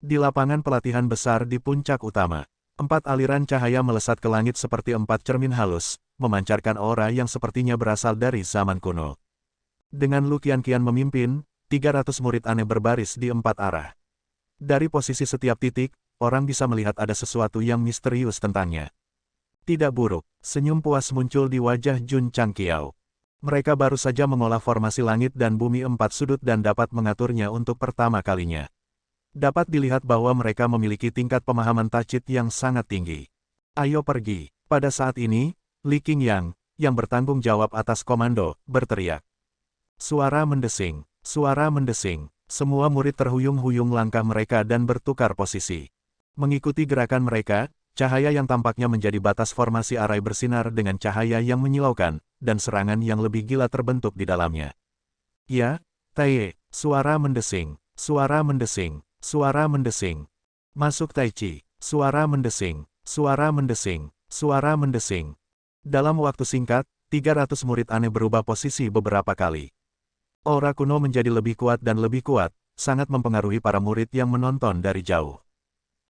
Di lapangan pelatihan besar di puncak utama, 4 aliran cahaya melesat ke langit seperti 4 cermin halus, memancarkan aura yang sepertinya berasal dari zaman kuno. Dengan Lu Qianqian memimpin, 300 murid aneh berbaris di 4 arah. Dari posisi setiap titik, orang bisa melihat ada sesuatu yang misterius tentangnya. Tidak buruk, senyum puas muncul di wajah Jun Changqiao. Mereka baru saja mengolah formasi langit dan bumi 4 sudut dan dapat mengaturnya untuk pertama kalinya. Dapat dilihat bahwa mereka memiliki tingkat pemahaman tacit yang sangat tinggi. Ayo pergi. Pada saat ini, Li Qingyang, yang bertanggung jawab atas komando, berteriak. Suara mendesing, suara mendesing. Semua murid terhuyung-huyung langkah mereka dan bertukar posisi. Mengikuti gerakan mereka, cahaya yang tampaknya menjadi batas formasi arai bersinar dengan cahaya yang menyilaukan, dan serangan yang lebih gila terbentuk di dalamnya. Ya, Tai, suara mendesing, suara mendesing. Suara mendesing. Masuk Tai Chi. Suara mendesing. Suara mendesing. Suara mendesing. Dalam waktu singkat, 300 murid aneh berubah posisi beberapa kali. Aura kuno menjadi lebih kuat dan lebih kuat, sangat mempengaruhi para murid yang menonton dari jauh.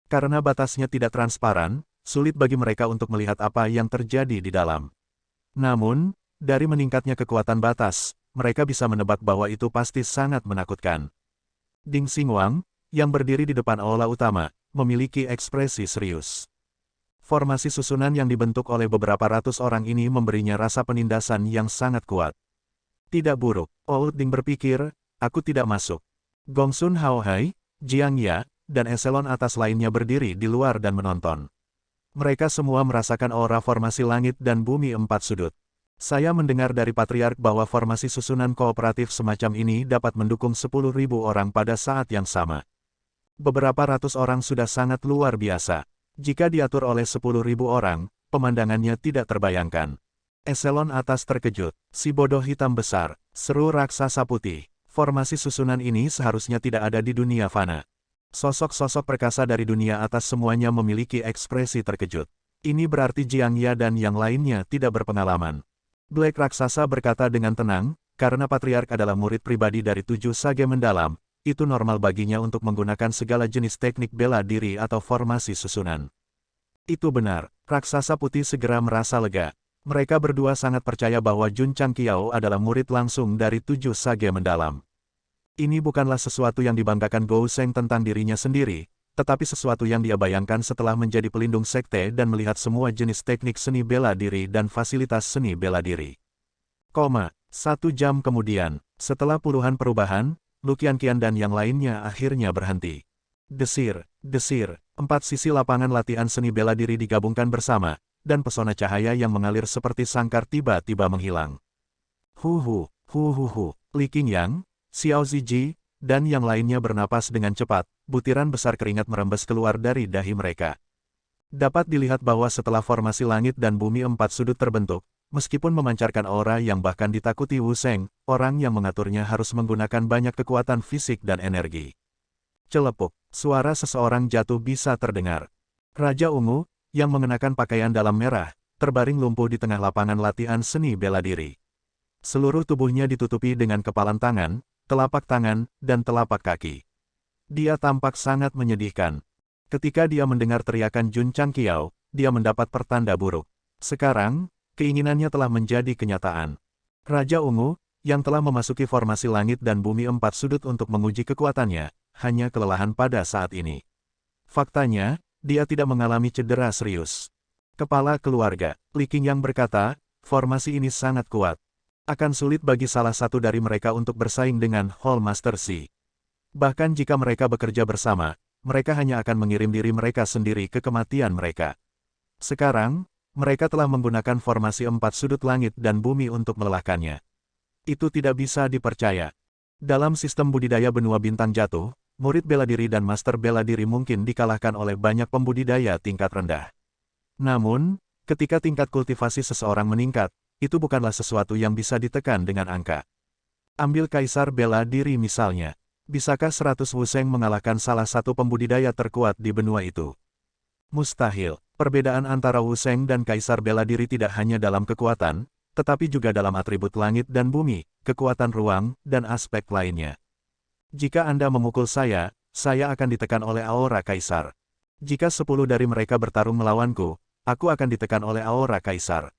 Karena batasnya tidak transparan, sulit bagi mereka untuk melihat apa yang terjadi di dalam. Namun, dari meningkatnya kekuatan batas, mereka bisa menebak bahwa itu pasti sangat menakutkan. Ding Xinguang, yang berdiri di depan aula utama, memiliki ekspresi serius. Formasi susunan yang dibentuk oleh beberapa ratus orang ini memberinya rasa penindasan yang sangat kuat. Tidak buruk, Old Ding berpikir, aku tidak masuk. Gongsun Haohai, Jiang Ya, dan eselon atas lainnya berdiri di luar dan menonton. Mereka semua merasakan aura formasi langit dan bumi 4 sudut. Saya mendengar dari Patriark bahwa formasi susunan kooperatif semacam ini dapat mendukung 10.000 orang pada saat yang sama. Beberapa ratus orang sudah sangat luar biasa. Jika diatur oleh 10.000 orang, pemandangannya tidak terbayangkan. Eselon atas terkejut, si bodoh hitam besar, seru raksasa putih. Formasi susunan ini seharusnya tidak ada di dunia fana. Sosok-sosok perkasa dari dunia atas semuanya memiliki ekspresi terkejut. Ini berarti Jiang Ya dan yang lainnya tidak berpengalaman. Black raksasa berkata dengan tenang, karena Patriark adalah murid pribadi dari 7 sage mendalam, itu normal baginya untuk menggunakan segala jenis teknik bela diri atau formasi susunan. Itu benar, raksasa putih segera merasa lega. Mereka berdua sangat percaya bahwa Jun Changqiao adalah murid langsung dari 7 sage mendalam. Ini bukanlah sesuatu yang dibanggakan Gou Sheng tentang dirinya sendiri, tetapi sesuatu yang dia bayangkan setelah menjadi pelindung sekte dan melihat semua jenis teknik seni bela diri dan fasilitas seni bela diri. 1 jam kemudian, setelah puluhan perubahan, Lu Qianqian dan yang lainnya akhirnya berhenti. Desir, desir, 4 sisi lapangan latihan seni bela diri digabungkan bersama, dan pesona cahaya yang mengalir seperti sangkar tiba-tiba menghilang. Hu, Li Qingyang, Xiao Ziji, dan yang lainnya bernapas dengan cepat, butiran besar keringat merembes keluar dari dahi mereka. Dapat dilihat bahwa setelah formasi langit dan bumi 4 sudut terbentuk, meskipun memancarkan aura yang bahkan ditakuti Wu Sheng, orang yang mengaturnya harus menggunakan banyak kekuatan fisik dan energi. Celepuk, suara seseorang jatuh bisa terdengar. Raja Ungu, yang mengenakan pakaian dalam merah, terbaring lumpuh di tengah lapangan latihan seni bela diri. Seluruh tubuhnya ditutupi dengan kepalan tangan, telapak tangan, dan telapak kaki. Dia tampak sangat menyedihkan. Ketika dia mendengar teriakan Jun Changqiao, dia mendapat pertanda buruk. Sekarang, keinginannya telah menjadi kenyataan. Raja Ungu, yang telah memasuki formasi langit dan bumi 4 sudut untuk menguji kekuatannya, hanya kelelahan pada saat ini. Faktanya, dia tidak mengalami cedera serius. Kepala keluarga, Li Qingyang berkata, formasi ini sangat kuat. Akan sulit bagi salah satu dari mereka untuk bersaing dengan Hall Master Xi. Bahkan jika mereka bekerja bersama, mereka hanya akan mengirim diri mereka sendiri ke kematian mereka. Sekarang, mereka telah menggunakan formasi 4 sudut langit dan bumi untuk melelahkannya. Itu tidak bisa dipercaya. Dalam sistem budidaya benua bintang jatuh, murid bela diri dan master bela diri mungkin dikalahkan oleh banyak pembudidaya tingkat rendah. Namun, ketika tingkat kultivasi seseorang meningkat, itu bukanlah sesuatu yang bisa ditekan dengan angka. Ambil kaisar bela diri misalnya. Bisakah 100 Wu Sheng mengalahkan salah satu pembudidaya terkuat di benua itu? Mustahil. Perbedaan antara Wu Sheng dan kaisar bela diri tidak hanya dalam kekuatan, tetapi juga dalam atribut langit dan bumi, kekuatan ruang, dan aspek lainnya. Jika Anda memukul saya saya akan ditekan oleh Aura Kaisar. Jika 10 dari mereka bertarung melawanku, aku akan ditekan oleh Aura Kaisar.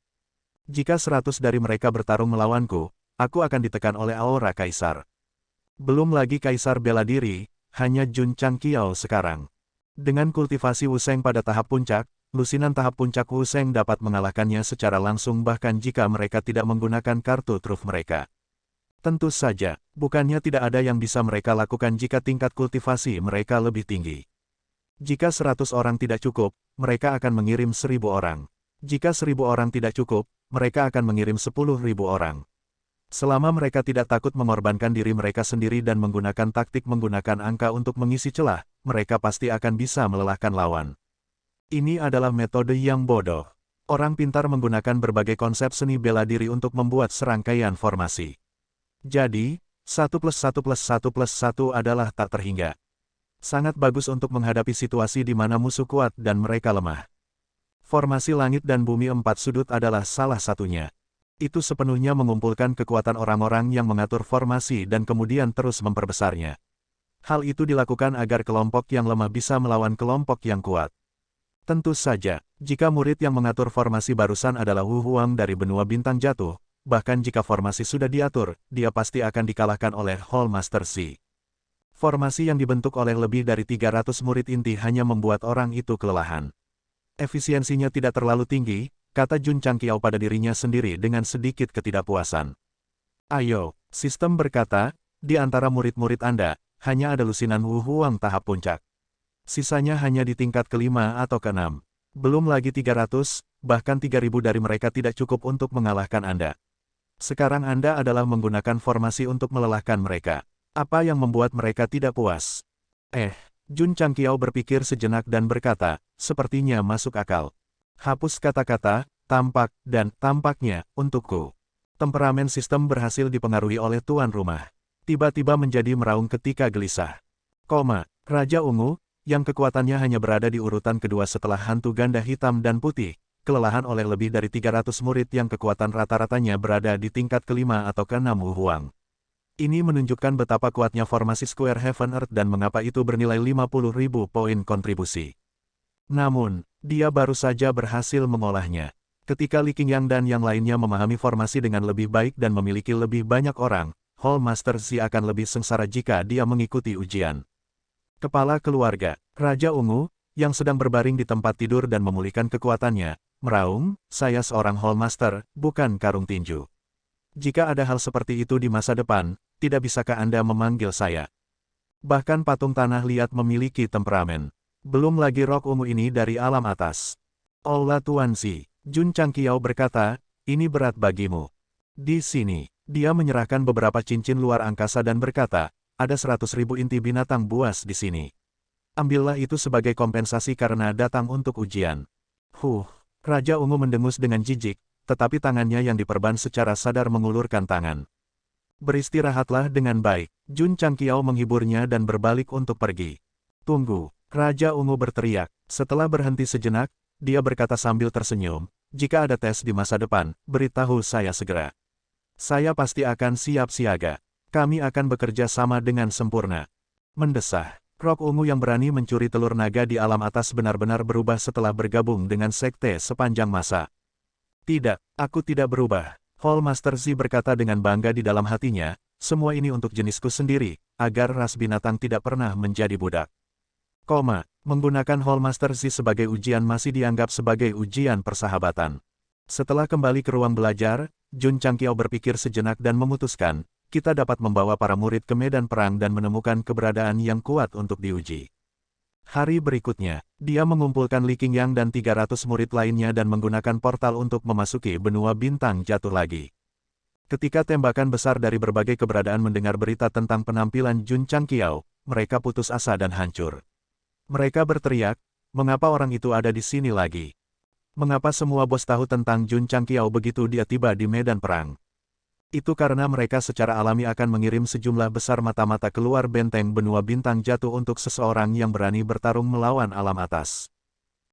Jika 100 dari mereka bertarung melawanku, aku akan ditekan oleh Aura Kaisar. Belum lagi Kaisar bela diri, hanya Jun Changqiao sekarang. Dengan kultivasi Wuseng pada tahap puncak, lusinan tahap puncak Wuseng dapat mengalahkannya secara langsung bahkan jika mereka tidak menggunakan kartu truf mereka. Tentu saja, bukannya tidak ada yang bisa mereka lakukan jika tingkat kultivasi mereka lebih tinggi. Jika 100 orang tidak cukup, mereka akan mengirim 1000 orang. Jika 1000 orang tidak cukup, mereka akan mengirim 10.000 orang. Selama mereka tidak takut mengorbankan diri mereka sendiri dan menggunakan taktik menggunakan angka untuk mengisi celah, mereka pasti akan bisa melelahkan lawan. Ini adalah metode yang bodoh. Orang pintar menggunakan berbagai konsep seni bela diri untuk membuat serangkaian formasi. Jadi, 1+1+1+1 adalah tak terhingga. Sangat bagus untuk menghadapi situasi di mana musuh kuat dan mereka lemah. Formasi langit dan bumi 4 sudut adalah salah satunya. Itu sepenuhnya mengumpulkan kekuatan orang-orang yang mengatur formasi dan kemudian terus memperbesarnya. Hal itu dilakukan agar kelompok yang lemah bisa melawan kelompok yang kuat. Tentu saja, jika murid yang mengatur formasi barusan adalah Wu Huang dari benua bintang jatuh, bahkan jika formasi sudah diatur, dia pasti akan dikalahkan oleh Hall Master Z. Formasi yang dibentuk oleh lebih dari 300 murid inti hanya membuat orang itu kelelahan. Efisiensinya tidak terlalu tinggi, kata Jun Changqiao pada dirinya sendiri dengan sedikit ketidakpuasan. Ayo, sistem berkata, di antara murid-murid Anda, hanya ada lusinan Wu Huang tahap puncak. Sisanya hanya di tingkat kelima atau keenam. Belum lagi 300, bahkan 3000 dari mereka tidak cukup untuk mengalahkan Anda. Sekarang Anda adalah menggunakan formasi untuk melelahkan mereka. Apa yang membuat mereka tidak puas? Jun Changqiao berpikir sejenak dan berkata, sepertinya masuk akal. Hapus kata-kata, tampak, dan tampaknya, untukku. Temperamen sistem berhasil dipengaruhi oleh tuan rumah. Tiba-tiba menjadi meraung ketika gelisah. Raja Ungu, yang kekuatannya hanya berada di urutan kedua setelah hantu ganda hitam dan putih, kelelahan oleh lebih dari 300 murid yang kekuatan rata-ratanya berada di tingkat kelima atau keenam Wu Huang. Ini menunjukkan betapa kuatnya formasi Square Heaven Earth dan mengapa itu bernilai 50.000 poin kontribusi. Namun, dia baru saja berhasil mengolahnya. Ketika Li Qingyang dan yang lainnya memahami formasi dengan lebih baik dan memiliki lebih banyak orang, Hall Master Z akan lebih sengsara jika dia mengikuti ujian. Kepala keluarga, Raja Ungu, yang sedang berbaring di tempat tidur dan memulihkan kekuatannya, meraung, saya seorang Hall Master, bukan karung tinju. Jika ada hal seperti itu di masa depan, tidak bisakah Anda memanggil saya? Bahkan patung tanah liat memiliki temperamen. Belum lagi rok ungu ini dari alam atas. Allah Tuan Z, Jun Changqiao berkata, ini berat bagimu. Di sini, dia menyerahkan beberapa cincin luar angkasa dan berkata, ada 100.000 inti binatang buas di sini. Ambillah itu sebagai kompensasi karena datang untuk ujian. Raja Ungu mendengus dengan jijik, tetapi tangannya yang diperban secara sadar mengulurkan tangan. Beristirahatlah dengan baik. Jun Changqiao menghiburnya dan berbalik untuk pergi. Tunggu, Raja Ungu berteriak. Setelah berhenti sejenak, dia berkata sambil tersenyum, jika ada tes di masa depan, beritahu saya segera. Saya pasti akan siap siaga. Kami akan bekerja sama dengan sempurna. Mendesah. Rok ungu yang berani mencuri telur naga di alam atas benar-benar berubah setelah bergabung dengan sekte sepanjang masa. Tidak, aku tidak berubah. Hall Master Z berkata dengan bangga di dalam hatinya, semua ini untuk jenisku sendiri, agar ras binatang tidak pernah menjadi budak. Menggunakan Hall Master Z sebagai ujian masih dianggap sebagai ujian persahabatan. Setelah kembali ke ruang belajar, Jun Changqiao berpikir sejenak dan memutuskan, kita dapat membawa para murid ke medan perang dan menemukan keberadaan yang kuat untuk diuji. Hari berikutnya, dia mengumpulkan Li Qingyang dan 300 murid lainnya dan menggunakan portal untuk memasuki benua bintang jatuh lagi. Ketika tembakan besar dari berbagai keberadaan mendengar berita tentang penampilan Jun Changqiao, mereka putus asa dan hancur. Mereka berteriak, mengapa orang itu ada di sini lagi? Mengapa semua bos tahu tentang Jun Changqiao begitu dia tiba di medan perang? Itu karena mereka secara alami akan mengirim sejumlah besar mata-mata keluar benteng benua bintang jatuh untuk seseorang yang berani bertarung melawan alam atas.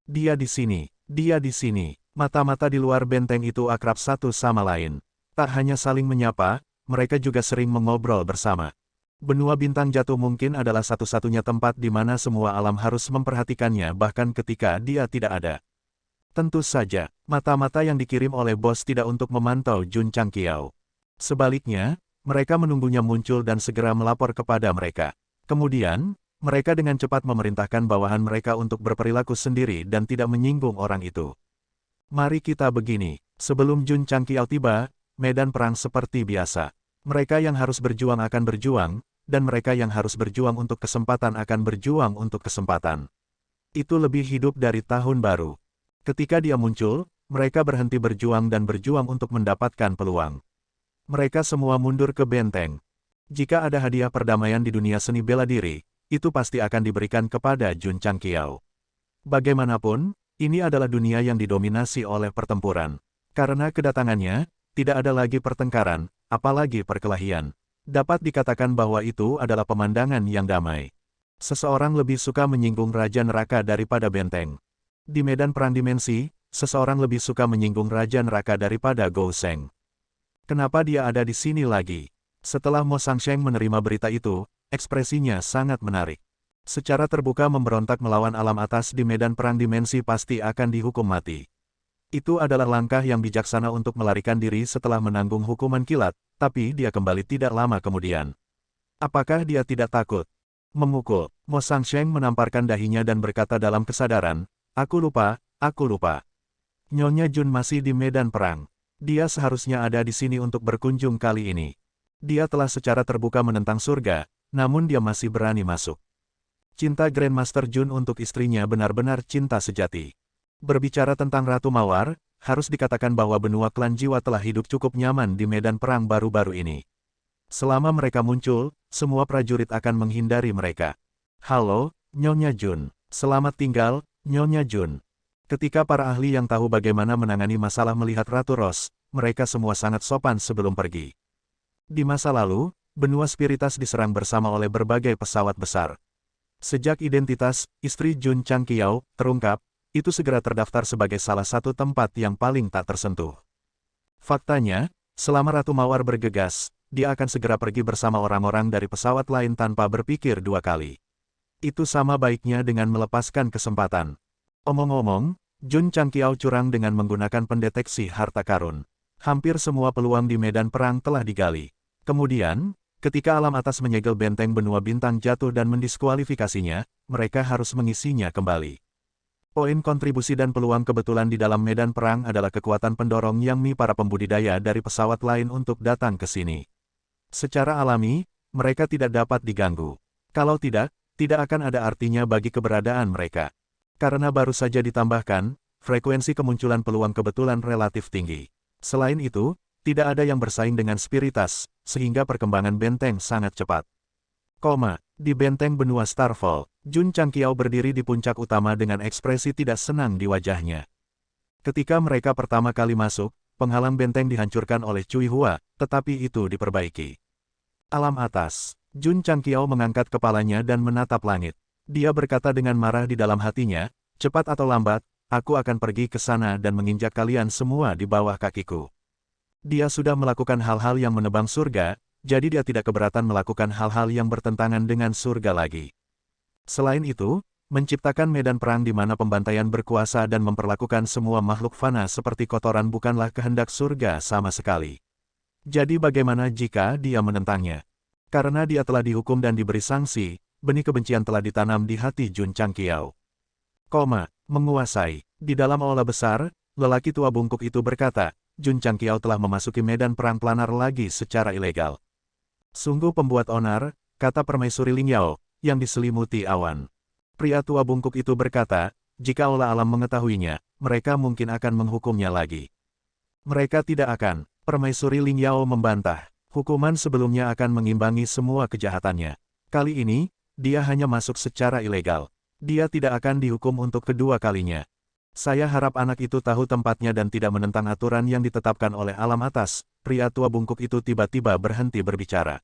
Dia di sini, dia di sini. Mata-mata di luar benteng itu akrab satu sama lain. Tak hanya saling menyapa, mereka juga sering mengobrol bersama. Benua bintang jatuh mungkin adalah satu-satunya tempat di mana semua alam harus memperhatikannya bahkan ketika dia tidak ada. Tentu saja, mata-mata yang dikirim oleh bos tidak untuk memantau Jun Changqiao. Sebaliknya, mereka menunggunya muncul dan segera melapor kepada mereka. Kemudian, mereka dengan cepat memerintahkan bawahan mereka untuk berperilaku sendiri dan tidak menyinggung orang itu. Mari kita begini, sebelum Jun Changqiao tiba, medan perang seperti biasa. Mereka yang harus berjuang akan berjuang, dan mereka yang harus berjuang untuk kesempatan akan berjuang untuk kesempatan. Itu lebih hidup dari tahun baru. Ketika dia muncul, mereka berhenti berjuang dan berjuang untuk mendapatkan peluang. Mereka semua mundur ke benteng. Jika ada hadiah perdamaian di dunia seni bela diri, itu pasti akan diberikan kepada Jun Changqiao. Bagaimanapun, ini adalah dunia yang didominasi oleh pertempuran. Karena kedatangannya, tidak ada lagi pertengkaran, apalagi perkelahian. Dapat dikatakan bahwa itu adalah pemandangan yang damai. Seseorang lebih suka menyinggung Raja Neraka daripada benteng. Di medan perang dimensi, seseorang lebih suka menyinggung Raja Neraka daripada Gou Sheng. Kenapa dia ada di sini lagi? Setelah Mo Sangsheng menerima berita itu, ekspresinya sangat menarik. Secara terbuka memberontak melawan alam atas di medan perang dimensi pasti akan dihukum mati. Itu adalah langkah yang bijaksana untuk melarikan diri setelah menanggung hukuman kilat, tapi dia kembali tidak lama kemudian. Apakah dia tidak takut? Memukul, Mo Sangsheng menamparkan dahinya dan berkata dalam kesadaran, aku lupa, aku lupa. Nyonya Jun masih di medan perang. Dia seharusnya ada di sini untuk berkunjung kali ini. Dia telah secara terbuka menentang surga, namun dia masih berani masuk. Cinta Grandmaster Jun untuk istrinya benar-benar cinta sejati. Berbicara tentang Ratu Mawar, harus dikatakan bahwa benua klan jiwa telah hidup cukup nyaman di medan perang baru-baru ini. Selama mereka muncul, semua prajurit akan menghindari mereka. Halo, Nyonya Jun. Selamat tinggal, Nyonya Jun. Ketika para ahli yang tahu bagaimana menangani masalah melihat Ratu Rose, mereka semua sangat sopan sebelum pergi. Di masa lalu, benua Spiritas diserang bersama oleh berbagai pesawat besar. Sejak identitas istri Jun Changqiao terungkap, itu segera terdaftar sebagai salah satu tempat yang paling tak tersentuh. Faktanya, selama Ratu Mawar bergegas, dia akan segera pergi bersama orang-orang dari pesawat lain tanpa berpikir dua kali. Itu sama baiknya dengan melepaskan kesempatan. Omong-omong, Jun Changqiao curang dengan menggunakan pendeteksi harta karun. Hampir semua peluang di medan perang telah digali. Kemudian, ketika alam atas menyegel benteng benua bintang jatuh dan mendiskualifikasinya, mereka harus mengisinya kembali. Poin kontribusi dan peluang kebetulan di dalam medan perang adalah kekuatan pendorong yang para pembudidaya dari pesawat lain untuk datang ke sini. Secara alami, mereka tidak dapat diganggu. Kalau tidak, tidak akan ada artinya bagi keberadaan mereka. Karena baru saja ditambahkan, frekuensi kemunculan peluang kebetulan relatif tinggi. Selain itu, tidak ada yang bersaing dengan Spiritas, sehingga perkembangan benteng sangat cepat. Di benteng benua Starfall, Jun Changqiao berdiri di puncak utama dengan ekspresi tidak senang di wajahnya. Ketika mereka pertama kali masuk, penghalang benteng dihancurkan oleh Cui Hua, tetapi itu diperbaiki. Alam atas, Jun Changqiao mengangkat kepalanya dan menatap langit. Dia berkata dengan marah di dalam hatinya, cepat atau lambat, aku akan pergi ke sana dan menginjak kalian semua di bawah kakiku. Dia sudah melakukan hal-hal yang menebang surga, jadi dia tidak keberatan melakukan hal-hal yang bertentangan dengan surga lagi. Selain itu, menciptakan medan perang di mana pembantaian berkuasa dan memperlakukan semua makhluk fana seperti kotoran bukanlah kehendak surga sama sekali. Jadi bagaimana jika dia menentangnya? Karena dia telah dihukum dan diberi sanksi, benih kebencian telah ditanam di hati Jun Changqiao. Menguasai. Di dalam aula besar, lelaki tua bungkuk itu berkata, Jun Changqiao telah memasuki medan perang planar lagi secara ilegal. Sungguh pembuat onar, kata permaisuri Ling Yao, yang diselimuti awan. Pria tua bungkuk itu berkata, jika aula alam mengetahuinya, mereka mungkin akan menghukumnya lagi. Mereka tidak akan, permaisuri Ling Yao membantah. Hukuman sebelumnya akan mengimbangi semua kejahatannya. Kali ini, dia hanya masuk secara ilegal. Dia tidak akan dihukum untuk kedua kalinya. Saya harap anak itu tahu tempatnya dan tidak menentang aturan yang ditetapkan oleh alam atas. Pria tua bungkuk itu tiba-tiba berhenti berbicara.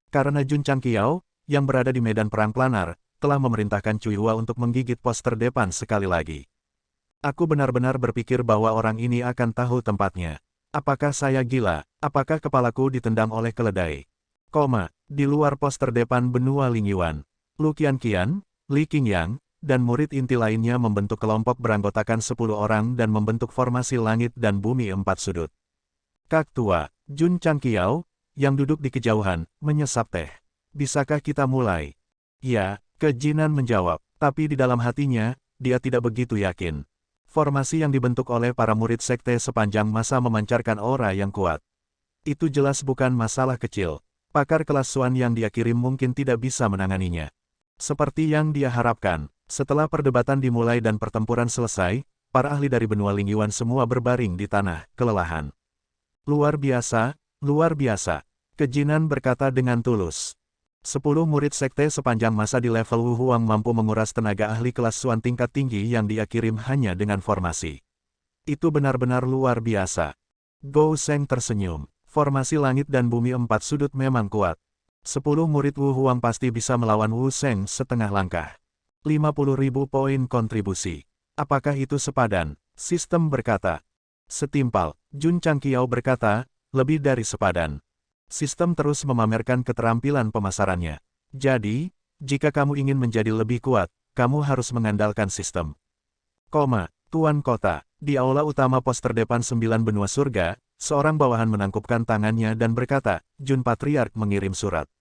Karena Jun Changqiao, yang berada di medan perang planar, telah memerintahkan Cui Hua untuk menggigit pos terdepan sekali lagi. Aku benar-benar berpikir bahwa orang ini akan tahu tempatnya. Apakah saya gila? Apakah kepalaku ditendang oleh keledai? Di luar pos terdepan benua Lingyuan, Lu Qianqian, Li Qingyang, dan murid inti lainnya membentuk kelompok beranggotakan 10 orang dan membentuk formasi langit dan bumi 4 sudut. Kak Tua, Jun Changqiao, yang duduk di kejauhan, menyesap teh. Bisakah kita mulai? Ya, Kejinan menjawab, tapi di dalam hatinya, dia tidak begitu yakin. Formasi yang dibentuk oleh para murid sekte sepanjang masa memancarkan aura yang kuat. Itu jelas bukan masalah kecil. Pakar kelas Xuan yang dia kirim mungkin tidak bisa menanganinya. Seperti yang dia harapkan, setelah perdebatan dimulai dan pertempuran selesai, para ahli dari benua Lingyuan semua berbaring di tanah, kelelahan. Luar biasa, Kejinan berkata dengan tulus. 10 murid sekte sepanjang masa di level Wu Huang mampu menguras tenaga ahli kelas Xuan tingkat tinggi yang dia kirim hanya dengan formasi. Itu benar-benar luar biasa. Gou Sheng tersenyum. Formasi langit dan bumi 4 sudut memang kuat. 10 murid Wu Huang pasti bisa melawan Wu Sheng setengah langkah. 50.000 poin kontribusi. Apakah itu sepadan? Sistem berkata. Setimpal, Jun Changqiao berkata, lebih dari sepadan. Sistem terus memamerkan keterampilan pemasarannya. Jadi, jika kamu ingin menjadi lebih kuat, kamu harus mengandalkan sistem. Tuan Kota, di aula utama pos terdepan 9 benua surga, seorang bawahan menangkupkan tangannya dan berkata, Jun Patriark mengirim surat.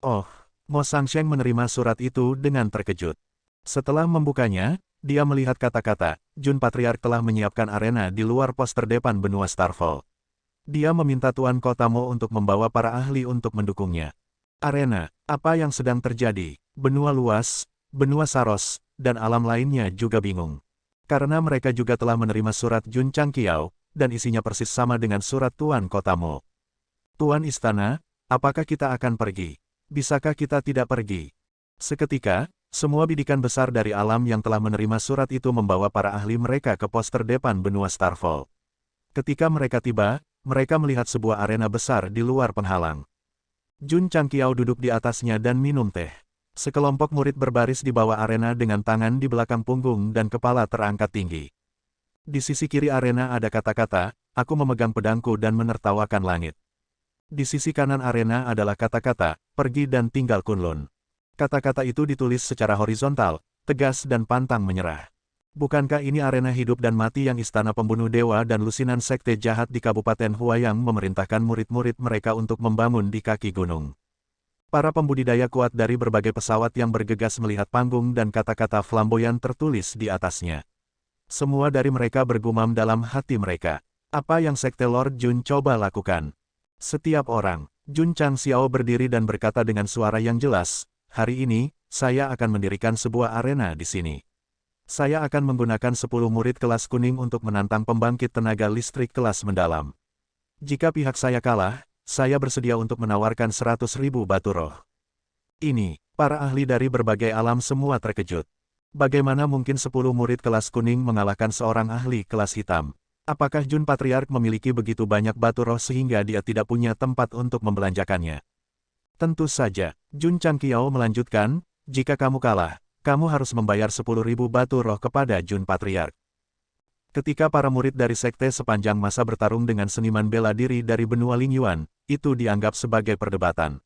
Oh, Mo Shangsheng menerima surat itu dengan terkejut. Setelah membukanya, dia melihat kata-kata, Jun Patriark telah menyiapkan arena di luar pos terdepan benua Starfall. Dia meminta Tuan Kota Mo untuk membawa para ahli untuk mendukungnya. Arena, apa yang sedang terjadi? Benua luas, benua Saros, dan alam lainnya juga bingung. Karena mereka juga telah menerima surat Jun Changqiao, dan isinya persis sama dengan surat Tuan Kota Mo. Tuan Istana, apakah kita akan pergi? Bisakah kita tidak pergi? Seketika, semua bidikan besar dari alam yang telah menerima surat itu membawa para ahli mereka ke pos terdepan benua Starfall. Ketika mereka tiba, mereka melihat sebuah arena besar di luar penghalang. Jun Changqiao duduk di atasnya dan minum teh. Sekelompok murid berbaris di bawah arena dengan tangan di belakang punggung dan kepala terangkat tinggi. Di sisi kiri arena ada kata-kata, aku memegang pedangku dan menertawakan langit. Di sisi kanan arena adalah kata-kata, pergi dan tinggal Kunlun. Kata-kata itu ditulis secara horizontal, tegas dan pantang menyerah. Bukankah ini arena hidup dan mati yang istana pembunuh dewa dan lusinan sekte jahat di Kabupaten Huayang memerintahkan murid-murid mereka untuk membangun di kaki gunung? Para pembudidaya kuat dari berbagai pesawat yang bergegas melihat panggung dan kata-kata flamboyan tertulis di atasnya. Semua dari mereka bergumam dalam hati mereka. Apa yang Sekte Lord Jun coba lakukan? Setiap orang, Jun Changxiao berdiri dan berkata dengan suara yang jelas, hari ini, saya akan mendirikan sebuah arena di sini. Saya akan menggunakan 10 murid kelas kuning untuk menantang pembangkit tenaga listrik kelas mendalam. Jika pihak saya kalah, saya bersedia untuk menawarkan 100.000 batu roh. Ini, para ahli dari berbagai alam semua terkejut. Bagaimana mungkin 10 murid kelas kuning mengalahkan seorang ahli kelas hitam? Apakah Jun Patriark memiliki begitu banyak batu roh sehingga dia tidak punya tempat untuk membelanjakannya? Tentu saja, Jun Changqiao melanjutkan, jika kamu kalah, kamu harus membayar 10.000 batu roh kepada Jun Patriark. Ketika para murid dari sekte sepanjang masa bertarung dengan seniman bela diri dari benua Lingyuan, itu dianggap sebagai perdebatan.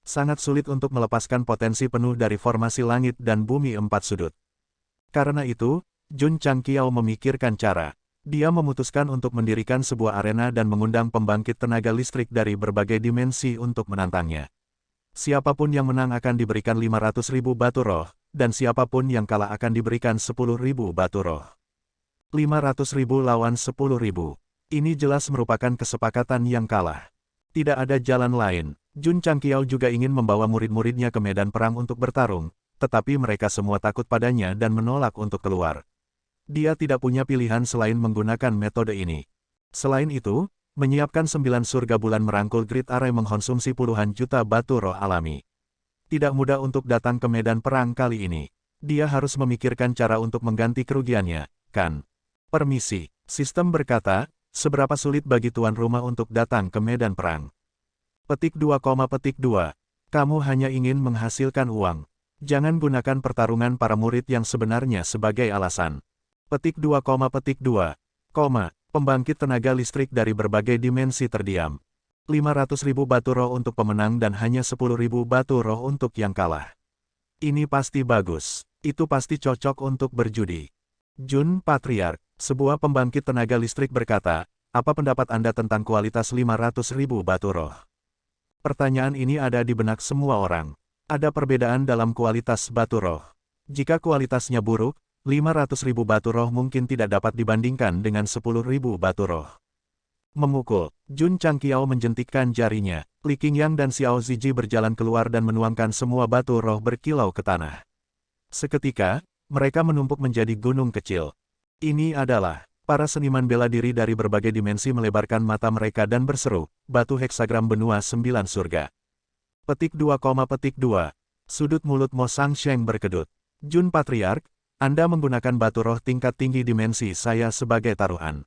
Sangat sulit untuk melepaskan potensi penuh dari formasi langit dan bumi 4 sudut. Karena itu, Jun Changqiao memikirkan cara. Dia memutuskan untuk mendirikan sebuah arena dan mengundang pembangkit tenaga listrik dari berbagai dimensi untuk menantangnya. Siapapun yang menang akan diberikan 500.000 batu roh, dan siapapun yang kalah akan diberikan 10.000 batu roh. 500.000 lawan 10.000. Ini jelas merupakan kesepakatan yang kalah. Tidak ada jalan lain. Jun Changqiao juga ingin membawa murid-muridnya ke medan perang untuk bertarung, tetapi mereka semua takut padanya dan menolak untuk keluar. Dia tidak punya pilihan selain menggunakan metode ini. Selain itu, menyiapkan 9 surga bulan merangkul Great Array mengkonsumsi puluhan juta batu roh alami. Tidak mudah untuk datang ke medan perang kali ini. Dia harus memikirkan cara untuk mengganti kerugiannya, kan? Permisi, sistem berkata, seberapa sulit bagi tuan rumah untuk datang ke medan perang. Petik 2, kamu hanya ingin menghasilkan uang. Jangan gunakan pertarungan para murid yang sebenarnya sebagai alasan. Petik 2, pembangkit tenaga listrik dari berbagai dimensi terdiam. 500.000 batu roh untuk pemenang dan hanya 10.000 batu roh untuk yang kalah. Ini pasti bagus. Itu pasti cocok untuk berjudi. Jun Patriark, sebuah pembangkit tenaga listrik berkata, apa pendapat Anda tentang kualitas 500.000 batu roh? Pertanyaan ini ada di benak semua orang. Ada perbedaan dalam kualitas batu roh. Jika kualitasnya buruk, 500.000 batu roh mungkin tidak dapat dibandingkan dengan 10.000 batu roh. Memukul, Jun Changqiao menjentikkan jarinya. Li Qingyang dan Xiao Ziji berjalan keluar dan menuangkan semua batu roh berkilau ke tanah. Seketika, mereka menumpuk menjadi gunung kecil. Ini adalah, para seniman bela diri dari berbagai dimensi melebarkan mata mereka dan berseru, batu heksagram benua 9 surga. Petik 2, Sudut mulut Mo Sangsheng berkedut. Jun Patriark, Anda menggunakan batu roh tingkat tinggi dimensi saya sebagai taruhan.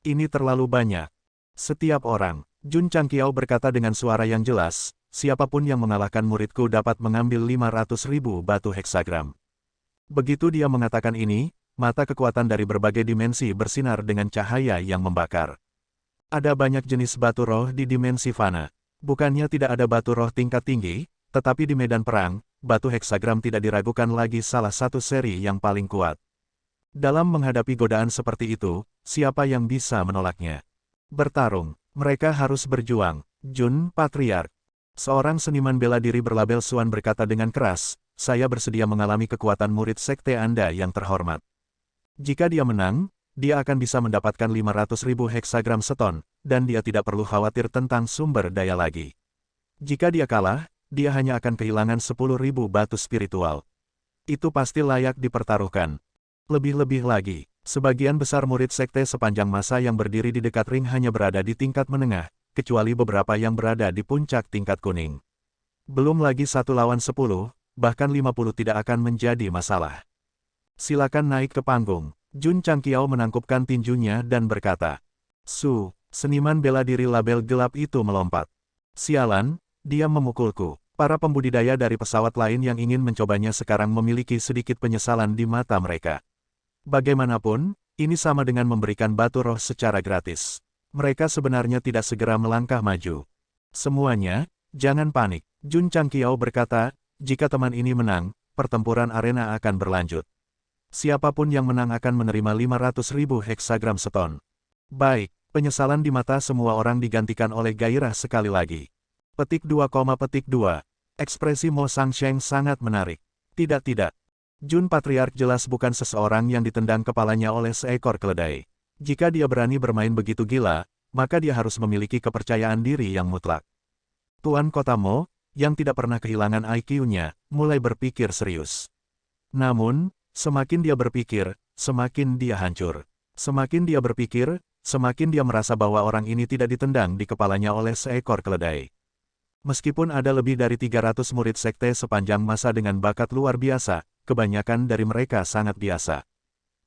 Ini terlalu banyak. Setiap orang, Jun Changqiao berkata dengan suara yang jelas, siapapun yang mengalahkan muridku dapat mengambil 500.000 batu heksagram. Begitu dia mengatakan ini, mata kekuatan dari berbagai dimensi bersinar dengan cahaya yang membakar. Ada banyak jenis batu roh di dimensi fana. Bukannya tidak ada batu roh tingkat tinggi, tetapi di medan perang, batu heksagram tidak diragukan lagi salah satu seri yang paling kuat. Dalam menghadapi godaan seperti itu, siapa yang bisa menolaknya? Bertarung, mereka harus berjuang. Jun Patriark, seorang seniman bela diri berlabel Xuan berkata dengan keras, saya bersedia mengalami kekuatan murid sekte Anda yang terhormat. Jika dia menang, dia akan bisa mendapatkan 500.000 heksagram seton, dan dia tidak perlu khawatir tentang sumber daya lagi. Jika dia kalah, dia hanya akan kehilangan 10.000 batu spiritual. Itu pasti layak dipertaruhkan. Lebih-lebih lagi, sebagian besar murid sekte sepanjang masa yang berdiri di dekat ring hanya berada di tingkat menengah, kecuali beberapa yang berada di puncak tingkat kuning. Belum lagi 1 lawan 10, bahkan 50 tidak akan menjadi masalah. Silakan naik ke panggung. Jun Changqiao menangkupkan tinjunya dan berkata, seniman bela diri label gelap itu melompat. Sialan, dia memukulku. Para pembudidaya dari pesawat lain yang ingin mencobanya sekarang memiliki sedikit penyesalan di mata mereka. Bagaimanapun, ini sama dengan memberikan batu roh secara gratis. Mereka sebenarnya tidak segera melangkah maju. Semuanya, jangan panik. Jun Changqiao berkata, jika teman ini menang, pertempuran arena akan berlanjut. Siapapun yang menang akan menerima 500.000 heksagram seton. Baik, penyesalan di mata semua orang digantikan oleh gairah sekali lagi. Petik 2, Ekspresi Mo Sangsheng sangat menarik. Tidak. Jun Patriark jelas bukan seseorang yang ditendang kepalanya oleh seekor keledai. Jika dia berani bermain begitu gila, maka dia harus memiliki kepercayaan diri yang mutlak. Tuan Kota Mo, yang tidak pernah kehilangan IQ-nya, mulai berpikir serius. Namun, semakin dia berpikir, semakin dia hancur. Semakin dia berpikir, semakin dia merasa bahwa orang ini tidak ditendang di kepalanya oleh seekor keledai. Meskipun ada lebih dari 300 murid sekte sepanjang masa dengan bakat luar biasa, kebanyakan dari mereka sangat biasa.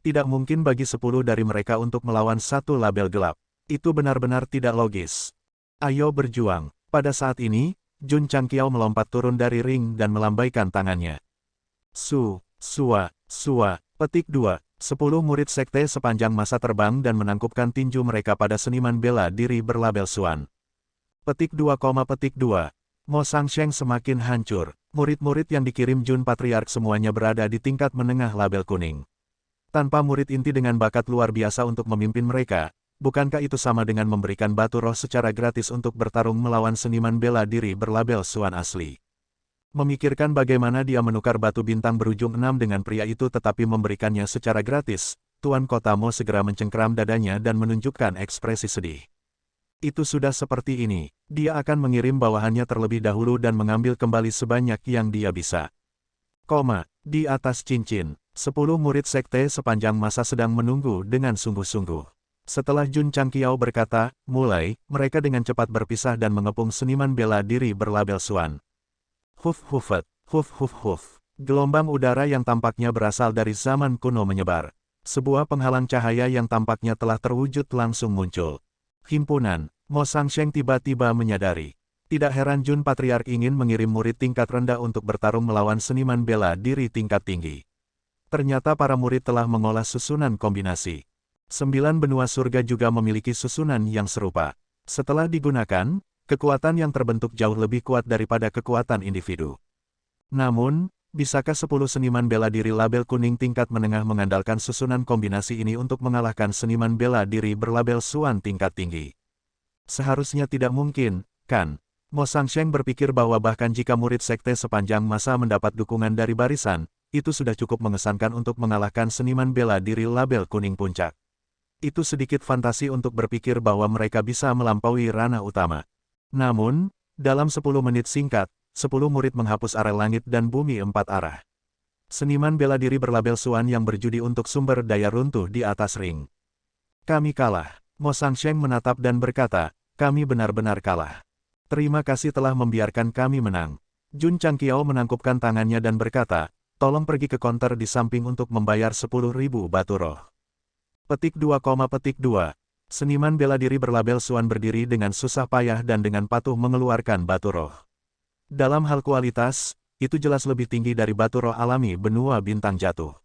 Tidak mungkin bagi 10 dari mereka untuk melawan satu label gelap. Itu benar-benar tidak logis. Ayo berjuang. Pada saat ini, Jun Changqiao melompat turun dari ring dan melambaikan tangannya. Petik 2. 10 murid sekte sepanjang masa terbang dan menangkupkan tinju mereka pada seniman bela diri berlabel Xuan. Petik 2, Mo Sangsheng semakin hancur. Murid-murid yang dikirim Jun Patriark semuanya berada di tingkat menengah label kuning. Tanpa murid inti dengan bakat luar biasa untuk memimpin mereka, bukankah itu sama dengan memberikan batu roh secara gratis untuk bertarung melawan seniman bela diri berlabel Xuan asli? Memikirkan bagaimana dia menukar batu bintang berujung 6 dengan pria itu tetapi memberikannya secara gratis, Tuan Kota Mo segera mencengkeram dadanya dan menunjukkan ekspresi sedih. Itu sudah seperti ini, dia akan mengirim bawahannya terlebih dahulu dan mengambil kembali sebanyak yang dia bisa. Di atas cincin, 10 murid sekte sepanjang masa sedang menunggu dengan sungguh-sungguh. Setelah Jun Changqiao berkata, mulai, mereka dengan cepat berpisah dan mengepung seniman bela diri berlabel Xuan. Huf. Gelombang udara yang tampaknya berasal dari zaman kuno menyebar. Sebuah penghalang cahaya yang tampaknya telah terwujud langsung muncul. Himpunan, Mo Sangsheng tiba-tiba menyadari. Tidak heran Jun Patriark ingin mengirim murid tingkat rendah untuk bertarung melawan seniman bela diri tingkat tinggi. Ternyata para murid telah mengolah susunan kombinasi. 9 benua surga juga memiliki susunan yang serupa. Setelah digunakan, kekuatan yang terbentuk jauh lebih kuat daripada kekuatan individu. Namun, bisakah 10 seniman bela diri label kuning tingkat menengah mengandalkan susunan kombinasi ini untuk mengalahkan seniman bela diri berlabel Xuan tingkat tinggi? Seharusnya tidak mungkin, kan? Mo Sangsheng berpikir bahwa bahkan jika murid sekte sepanjang masa mendapat dukungan dari barisan, itu sudah cukup mengesankan untuk mengalahkan seniman bela diri label kuning puncak. Itu sedikit fantasi untuk berpikir bahwa mereka bisa melampaui ranah utama. Namun, dalam 10 menit singkat, 10 murid menghapus area langit dan bumi 4 arah. Seniman bela diri berlabel Xuan yang berjudi untuk sumber daya runtuh di atas ring. Kami kalah. Mo Sangsheng menatap dan berkata, kami benar-benar kalah. Terima kasih telah membiarkan kami menang. Jun Changqiao menangkupkan tangannya dan berkata, tolong pergi ke konter di samping untuk membayar 10.000 batu roh. Petik 2, petik 2. Seniman bela diri berlabel Xuan berdiri dengan susah payah dan dengan patuh mengeluarkan batu roh. Dalam hal kualitas, itu jelas lebih tinggi dari batu roh alami benua bintang jatuh.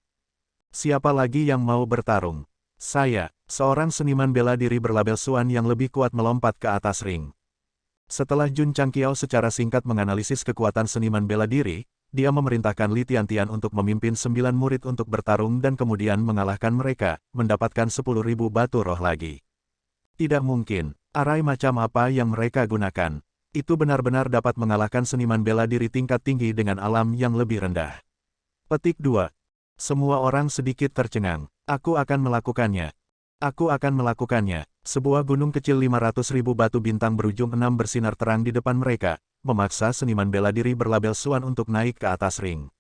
Siapa lagi yang mau bertarung? Saya, seorang seniman bela diri berlabel Xuan yang lebih kuat melompat ke atas ring. Setelah Jun Changqiao secara singkat menganalisis kekuatan seniman bela diri, dia memerintahkan Li Tiantian untuk memimpin 9 murid untuk bertarung dan kemudian mengalahkan mereka, mendapatkan 10.000 batu roh lagi. Tidak mungkin, arai macam apa yang mereka gunakan. Itu benar-benar dapat mengalahkan seniman bela diri tingkat tinggi dengan alam yang lebih rendah. Petik 2. Semua orang sedikit tercengang. Aku akan melakukannya. Aku akan melakukannya. Sebuah gunung kecil 500.000 batu bintang berujung 6 bersinar terang di depan mereka, memaksa seniman bela diri berlabel Xuan untuk naik ke atas ring.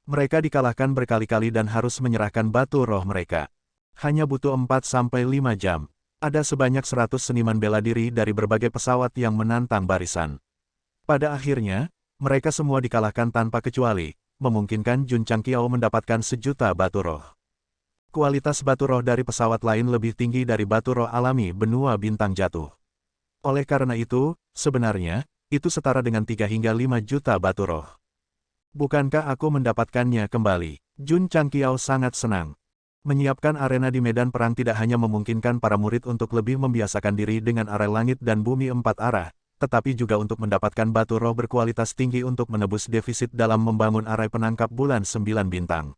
Mereka dikalahkan berkali-kali dan harus menyerahkan batu roh mereka. Hanya butuh 4-5 jam. Ada sebanyak 100 seniman bela diri dari berbagai pesawat yang menantang barisan. Pada akhirnya, mereka semua dikalahkan tanpa kecuali, memungkinkan Jun Changqiao mendapatkan 1.000.000 batu roh. Kualitas batu roh dari pesawat lain lebih tinggi dari batu roh alami benua bintang jatuh. Oleh karena itu, sebenarnya, itu setara dengan 3 hingga 5 juta batu roh. Bukankah aku mendapatkannya kembali? Jun Changqiao sangat senang. Menyiapkan arena di medan perang tidak hanya memungkinkan para murid untuk lebih membiasakan diri dengan area langit dan bumi 4 arah, tetapi juga untuk mendapatkan batu roh berkualitas tinggi untuk menebus defisit dalam membangun area penangkap bulan 9 bintang.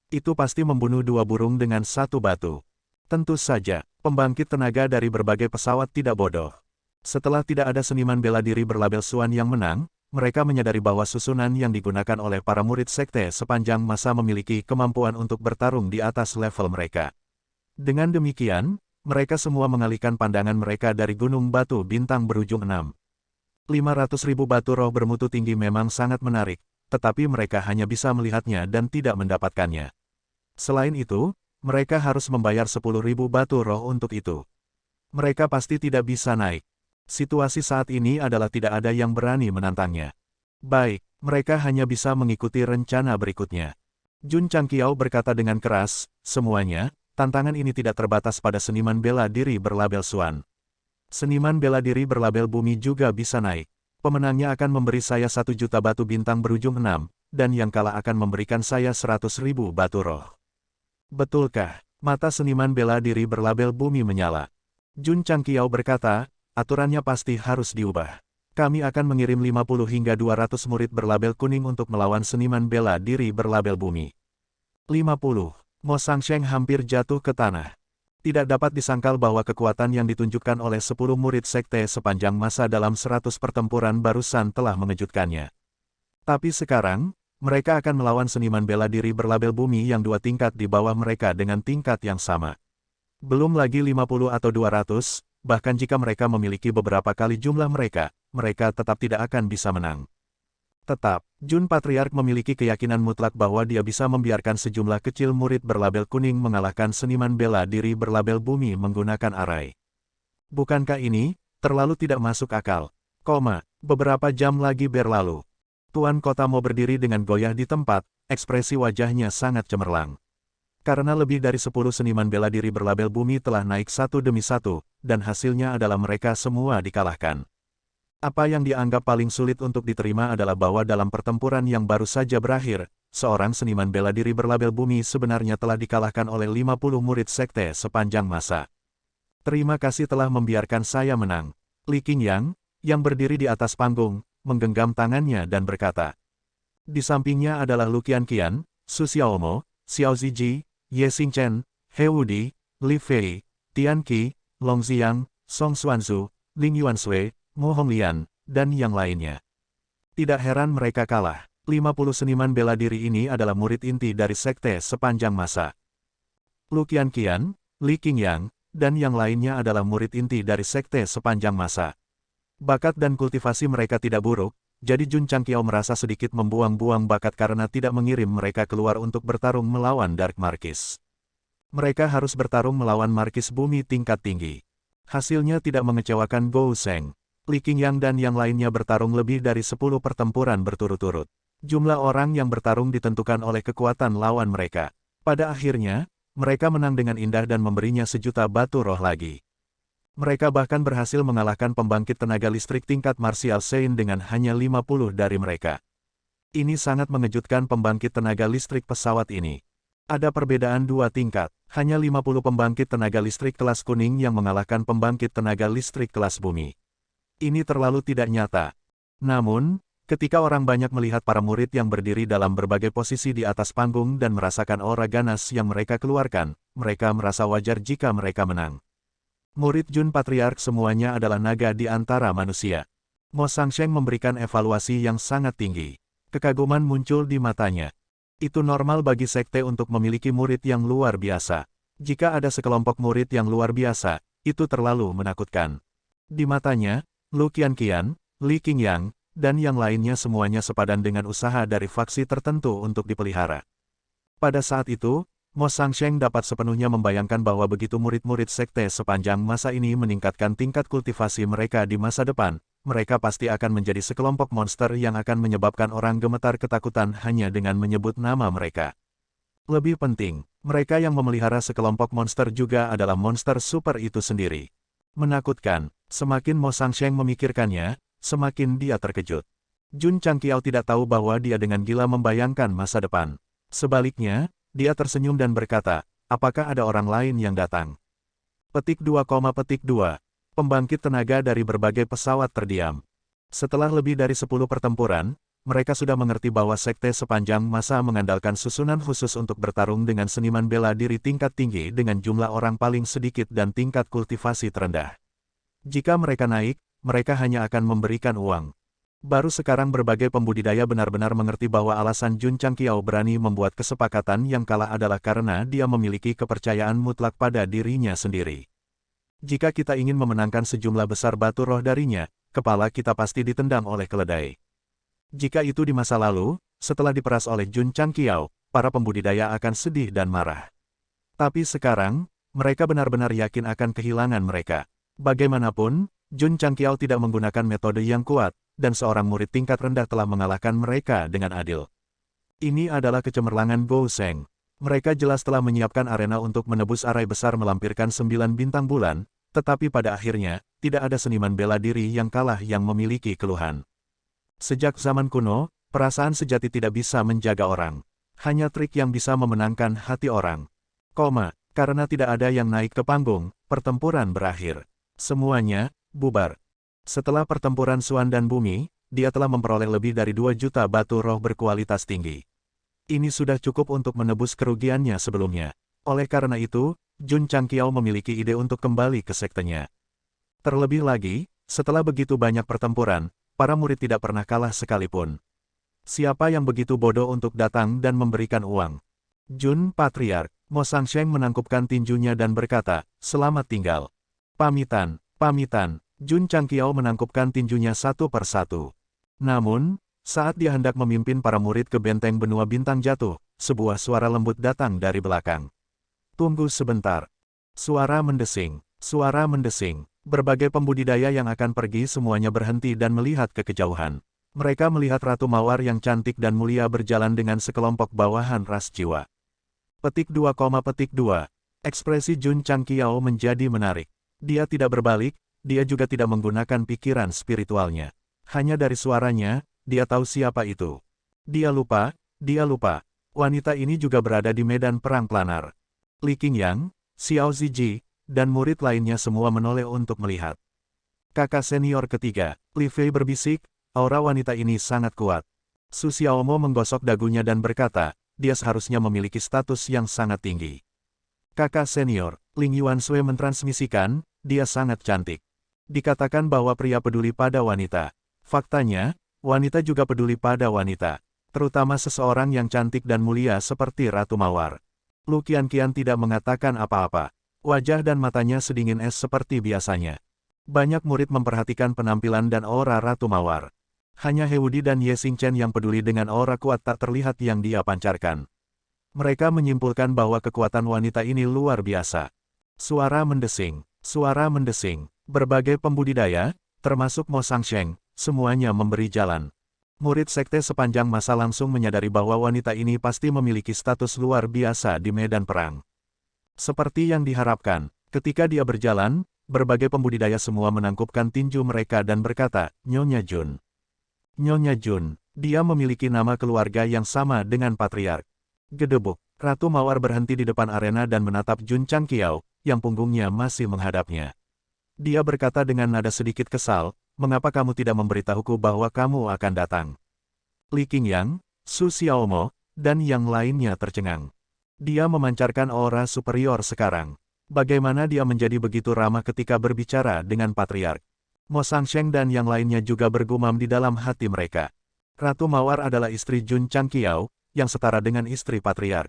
Itu pasti membunuh 2 burung dengan 1 batu. Tentu saja, pembangkit tenaga dari berbagai pesawat tidak bodoh. Setelah tidak ada seniman bela diri berlabel Xuan yang menang, mereka menyadari bahwa susunan yang digunakan oleh para murid sekte sepanjang masa memiliki kemampuan untuk bertarung di atas level mereka. Dengan demikian, mereka semua mengalihkan pandangan mereka dari gunung batu bintang berujung 6. 500.000 batu roh bermutu tinggi memang sangat menarik, tetapi mereka hanya bisa melihatnya dan tidak mendapatkannya. Selain itu, mereka harus membayar 10.000 batu roh untuk itu. Mereka pasti tidak bisa naik. Situasi saat ini adalah tidak ada yang berani menantangnya. Baik, mereka hanya bisa mengikuti rencana berikutnya. Jun Changqiao berkata dengan keras, semuanya, tantangan ini tidak terbatas pada seniman bela diri berlabel Xuan. Seniman bela diri berlabel bumi juga bisa naik. Pemenangnya akan memberi saya 1 juta batu bintang berujung 6, dan yang kalah akan memberikan saya 100.000 batu roh. Betulkah? Mata seniman bela diri berlabel bumi menyala. Jun Changqiao berkata, aturannya pasti harus diubah. Kami akan mengirim 50 hingga 200 murid berlabel kuning untuk melawan seniman bela diri berlabel bumi. 50. Mo Sangsheng hampir jatuh ke tanah. Tidak dapat disangkal bahwa kekuatan yang ditunjukkan oleh 10 murid sekte sepanjang masa dalam 100 pertempuran barusan telah mengejutkannya. Tapi sekarang, mereka akan melawan seniman bela diri berlabel bumi yang 2 tingkat di bawah mereka dengan tingkat yang sama. Belum lagi 50 atau 200, bahkan jika mereka memiliki beberapa kali jumlah mereka, mereka tetap tidak akan bisa menang. Tetap, Jun Patriark memiliki keyakinan mutlak bahwa dia bisa membiarkan sejumlah kecil murid berlabel kuning mengalahkan seniman bela diri berlabel bumi menggunakan arai. Bukankah ini terlalu tidak masuk akal? Beberapa jam lagi berlalu. Tuan Kota Mo berdiri dengan goyah di tempat, ekspresi wajahnya sangat cemerlang. Karena lebih dari 10 seniman bela diri berlabel bumi telah naik satu demi satu, dan hasilnya adalah mereka semua dikalahkan. Apa yang dianggap paling sulit untuk diterima adalah bahwa dalam pertempuran yang baru saja berakhir, seorang seniman bela diri berlabel bumi sebenarnya telah dikalahkan oleh 50 murid sekte sepanjang masa. Terima kasih telah membiarkan saya menang. Li Qingyang, yang berdiri di atas panggung, menggenggam tangannya dan berkata. Di sampingnya adalah Lu Qianqian, Su Xiaomo, Xiao Ziji, Ye Xingchen, He Wudi, Li Fei, Tian Qi, Long Xiang, Song Xuanzu, Ling Yuanshui, Mo Honglian, dan yang lainnya. Tidak heran mereka kalah. 50 seniman bela diri ini adalah murid inti dari sekte sepanjang masa. Lu Qianqian, Li Qingyang, dan yang lainnya adalah murid inti dari sekte sepanjang masa. Bakat dan kultivasi mereka tidak buruk, jadi Jun Changqiao merasa sedikit membuang-buang bakat karena tidak mengirim mereka keluar untuk bertarung melawan Dark Marquis. Mereka harus bertarung melawan Markis Bumi tingkat tinggi. Hasilnya tidak mengecewakan Gou Sheng. Li Qingyang dan yang lainnya bertarung lebih dari 10 pertempuran berturut-turut. Jumlah orang yang bertarung ditentukan oleh kekuatan lawan mereka. Pada akhirnya, mereka menang dengan indah dan memberinya 1.000.000 batu roh lagi. Mereka bahkan berhasil mengalahkan pembangkit tenaga listrik tingkat Martial Saint dengan hanya 50 dari mereka. Ini sangat mengejutkan pembangkit tenaga listrik pesawat ini. Ada perbedaan 2 tingkat, hanya 50 pembangkit tenaga listrik kelas kuning yang mengalahkan pembangkit tenaga listrik kelas bumi. Ini terlalu tidak nyata. Namun, ketika orang banyak melihat para murid yang berdiri dalam berbagai posisi di atas panggung dan merasakan aura ganas yang mereka keluarkan, mereka merasa wajar jika mereka menang. Murid Jun Patriark semuanya adalah naga di antara manusia. Mo Shangsheng memberikan evaluasi yang sangat tinggi. Kekaguman muncul di matanya. Itu normal bagi sekte untuk memiliki murid yang luar biasa. Jika ada sekelompok murid yang luar biasa, itu terlalu menakutkan. Di matanya, Lu Qianqian, Li Qingyang, dan yang lainnya semuanya sepadan dengan usaha dari faksi tertentu untuk dipelihara. Pada saat itu, Mo Shangsheng dapat sepenuhnya membayangkan bahwa begitu murid-murid sekte sepanjang masa ini meningkatkan tingkat kultivasi mereka di masa depan, mereka pasti akan menjadi sekelompok monster yang akan menyebabkan orang gemetar ketakutan hanya dengan menyebut nama mereka. Lebih penting, mereka yang memelihara sekelompok monster juga adalah monster super itu sendiri. Menakutkan, semakin Mo Shangsheng memikirkannya, semakin dia terkejut. Jun Changqiao tidak tahu bahwa dia dengan gila membayangkan masa depan. Sebaliknya, dia tersenyum dan berkata, apakah ada orang lain yang datang? Petik 2, Pembangkit tenaga dari berbagai pesawat terdiam. Setelah lebih dari 10 pertempuran, mereka sudah mengerti bahwa sekte sepanjang masa mengandalkan susunan khusus untuk bertarung dengan seniman bela diri tingkat tinggi dengan jumlah orang paling sedikit dan tingkat kultivasi terendah. Jika mereka naik, mereka hanya akan memberikan uang. Baru sekarang berbagai pembudidaya benar-benar mengerti bahwa alasan Jun Changqiao berani membuat kesepakatan yang kalah adalah karena dia memiliki kepercayaan mutlak pada dirinya sendiri. Jika kita ingin memenangkan sejumlah besar batu roh darinya, kepala kita pasti ditendang oleh keledai. Jika itu di masa lalu, setelah diperas oleh Jun Changqiao, para pembudidaya akan sedih dan marah. Tapi sekarang, mereka benar-benar yakin akan kehilangan mereka. Bagaimanapun, Jun Changqiao tidak menggunakan metode yang kuat, dan seorang murid tingkat rendah telah mengalahkan mereka dengan adil. Ini adalah kecemerlangan Gou Sheng. Mereka jelas telah menyiapkan arena untuk menebus arai besar melampirkan 9 bintang bulan, tetapi pada akhirnya, tidak ada seniman bela diri yang kalah yang memiliki keluhan. Sejak zaman kuno, perasaan sejati tidak bisa menjaga orang. Hanya trik yang bisa memenangkan hati orang. Karena tidak ada yang naik ke panggung, pertempuran berakhir. Semuanya bubar. Setelah pertempuran Suan dan Bumi, dia telah memperoleh lebih dari 2.000.000 batu roh berkualitas tinggi. Ini sudah cukup untuk menebus kerugiannya sebelumnya. Oleh karena itu, Jun Changqiao memiliki ide untuk kembali ke sektenya. Terlebih lagi, setelah begitu banyak pertempuran, para murid tidak pernah kalah sekalipun. Siapa yang begitu bodoh untuk datang dan memberikan uang? Jun Patriark, Mo Shangsheng menangkupkan tinjunya dan berkata, selamat tinggal. Pamitan. Jun Changqiao menangkupkan tinjunya satu per satu. Namun, saat dia hendak memimpin para murid ke benteng benua bintang jatuh, sebuah suara lembut datang dari belakang. Tunggu sebentar. Suara mendesing. Berbagai pembudidaya yang akan pergi semuanya berhenti dan melihat ke kejauhan. Mereka melihat Ratu Mawar yang cantik dan mulia berjalan dengan sekelompok bawahan ras jiwa. Petik 2, Ekspresi Jun Changqiao menjadi menarik. Dia tidak berbalik, dia juga tidak menggunakan pikiran spiritualnya. Hanya dari suaranya, dia tahu siapa itu. Dia lupa, wanita ini juga berada di medan perang planar. Li Qingyang, Xiao Ziji, dan murid lainnya semua menoleh untuk melihat. Kakak senior ketiga, Li Fei berbisik, aura wanita ini sangat kuat. Su Xiaomo menggosok dagunya dan berkata, dia seharusnya memiliki status yang sangat tinggi. Kakak senior, Ling Yuanshui mentransmisikan, dia sangat cantik. Dikatakan bahwa pria peduli pada wanita. Faktanya, wanita juga peduli pada wanita. Terutama seseorang yang cantik dan mulia seperti Ratu Mawar. Lu Qianqian tidak mengatakan apa-apa. Wajah dan matanya sedingin es seperti biasanya. Banyak murid memperhatikan penampilan dan aura Ratu Mawar. Hanya Hewudi dan Ye Xingchen yang peduli dengan aura kuat tak terlihat yang dia pancarkan. Mereka menyimpulkan bahwa kekuatan wanita ini luar biasa. Suara mendesing. Berbagai pembudidaya, termasuk Mo Sangsheng, semuanya memberi jalan. Murid sekte sepanjang masa langsung menyadari bahwa wanita ini pasti memiliki status luar biasa di medan perang. Seperti yang diharapkan, ketika dia berjalan, berbagai pembudidaya semua menangkupkan tinju mereka dan berkata, Nyonya Jun. Nyonya Jun, dia memiliki nama keluarga yang sama dengan Patriark. Gedebuk, Ratu Mawar berhenti di depan arena dan menatap Jun Changqiao, yang punggungnya masih menghadapnya. Dia berkata dengan nada sedikit kesal, mengapa kamu tidak memberitahuku bahwa kamu akan datang? Li Qingyang, Su Xiaomo, dan yang lainnya tercengang. Dia memancarkan aura superior sekarang. Bagaimana dia menjadi begitu ramah ketika berbicara dengan Patriark? Mo Sangsheng dan yang lainnya juga bergumam di dalam hati mereka. Ratu Mawar adalah istri Jun Changqiao, yang setara dengan istri Patriark.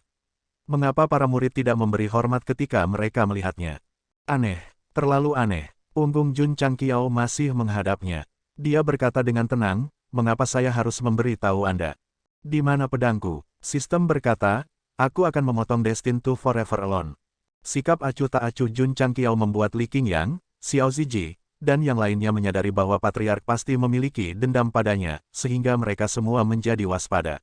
Mengapa para murid tidak memberi hormat ketika mereka melihatnya? Aneh, terlalu aneh. Punggung Jun Changqiao masih menghadapnya. Dia berkata dengan tenang, mengapa saya harus memberi tahu Anda? Di mana pedangku? Sistem berkata, aku akan memotong Destined to Forever Alone. Sikap acuh tak acuh Jun Changqiao membuat Li Qingyang, Xiao Ziji, dan yang lainnya menyadari bahwa Patriark pasti memiliki dendam padanya, sehingga mereka semua menjadi waspada.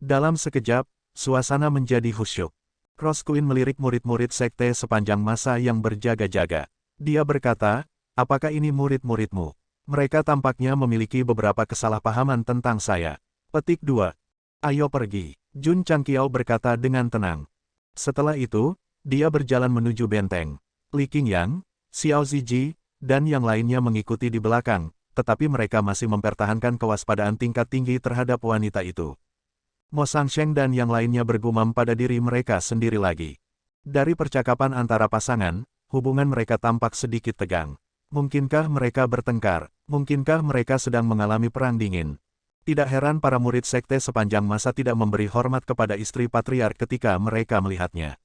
Dalam sekejap, suasana menjadi khusyuk. Rose Queen melirik murid-murid sekte sepanjang masa yang berjaga-jaga. Dia berkata, apakah ini murid-muridmu? Mereka tampaknya memiliki beberapa kesalahpahaman tentang saya. Petik 2. Ayo pergi. Jun Changqiao berkata dengan tenang. Setelah itu, dia berjalan menuju benteng. Li Qingyang, Xiao Ziji, dan yang lainnya mengikuti di belakang, tetapi mereka masih mempertahankan kewaspadaan tingkat tinggi terhadap wanita itu. Mo Sangsheng dan yang lainnya bergumam pada diri mereka sendiri lagi. Dari percakapan antara pasangan, hubungan mereka tampak sedikit tegang. Mungkinkah mereka bertengkar? Mungkinkah mereka sedang mengalami perang dingin? Tidak heran para murid sekte sepanjang masa tidak memberi hormat kepada istri Patriark ketika mereka melihatnya.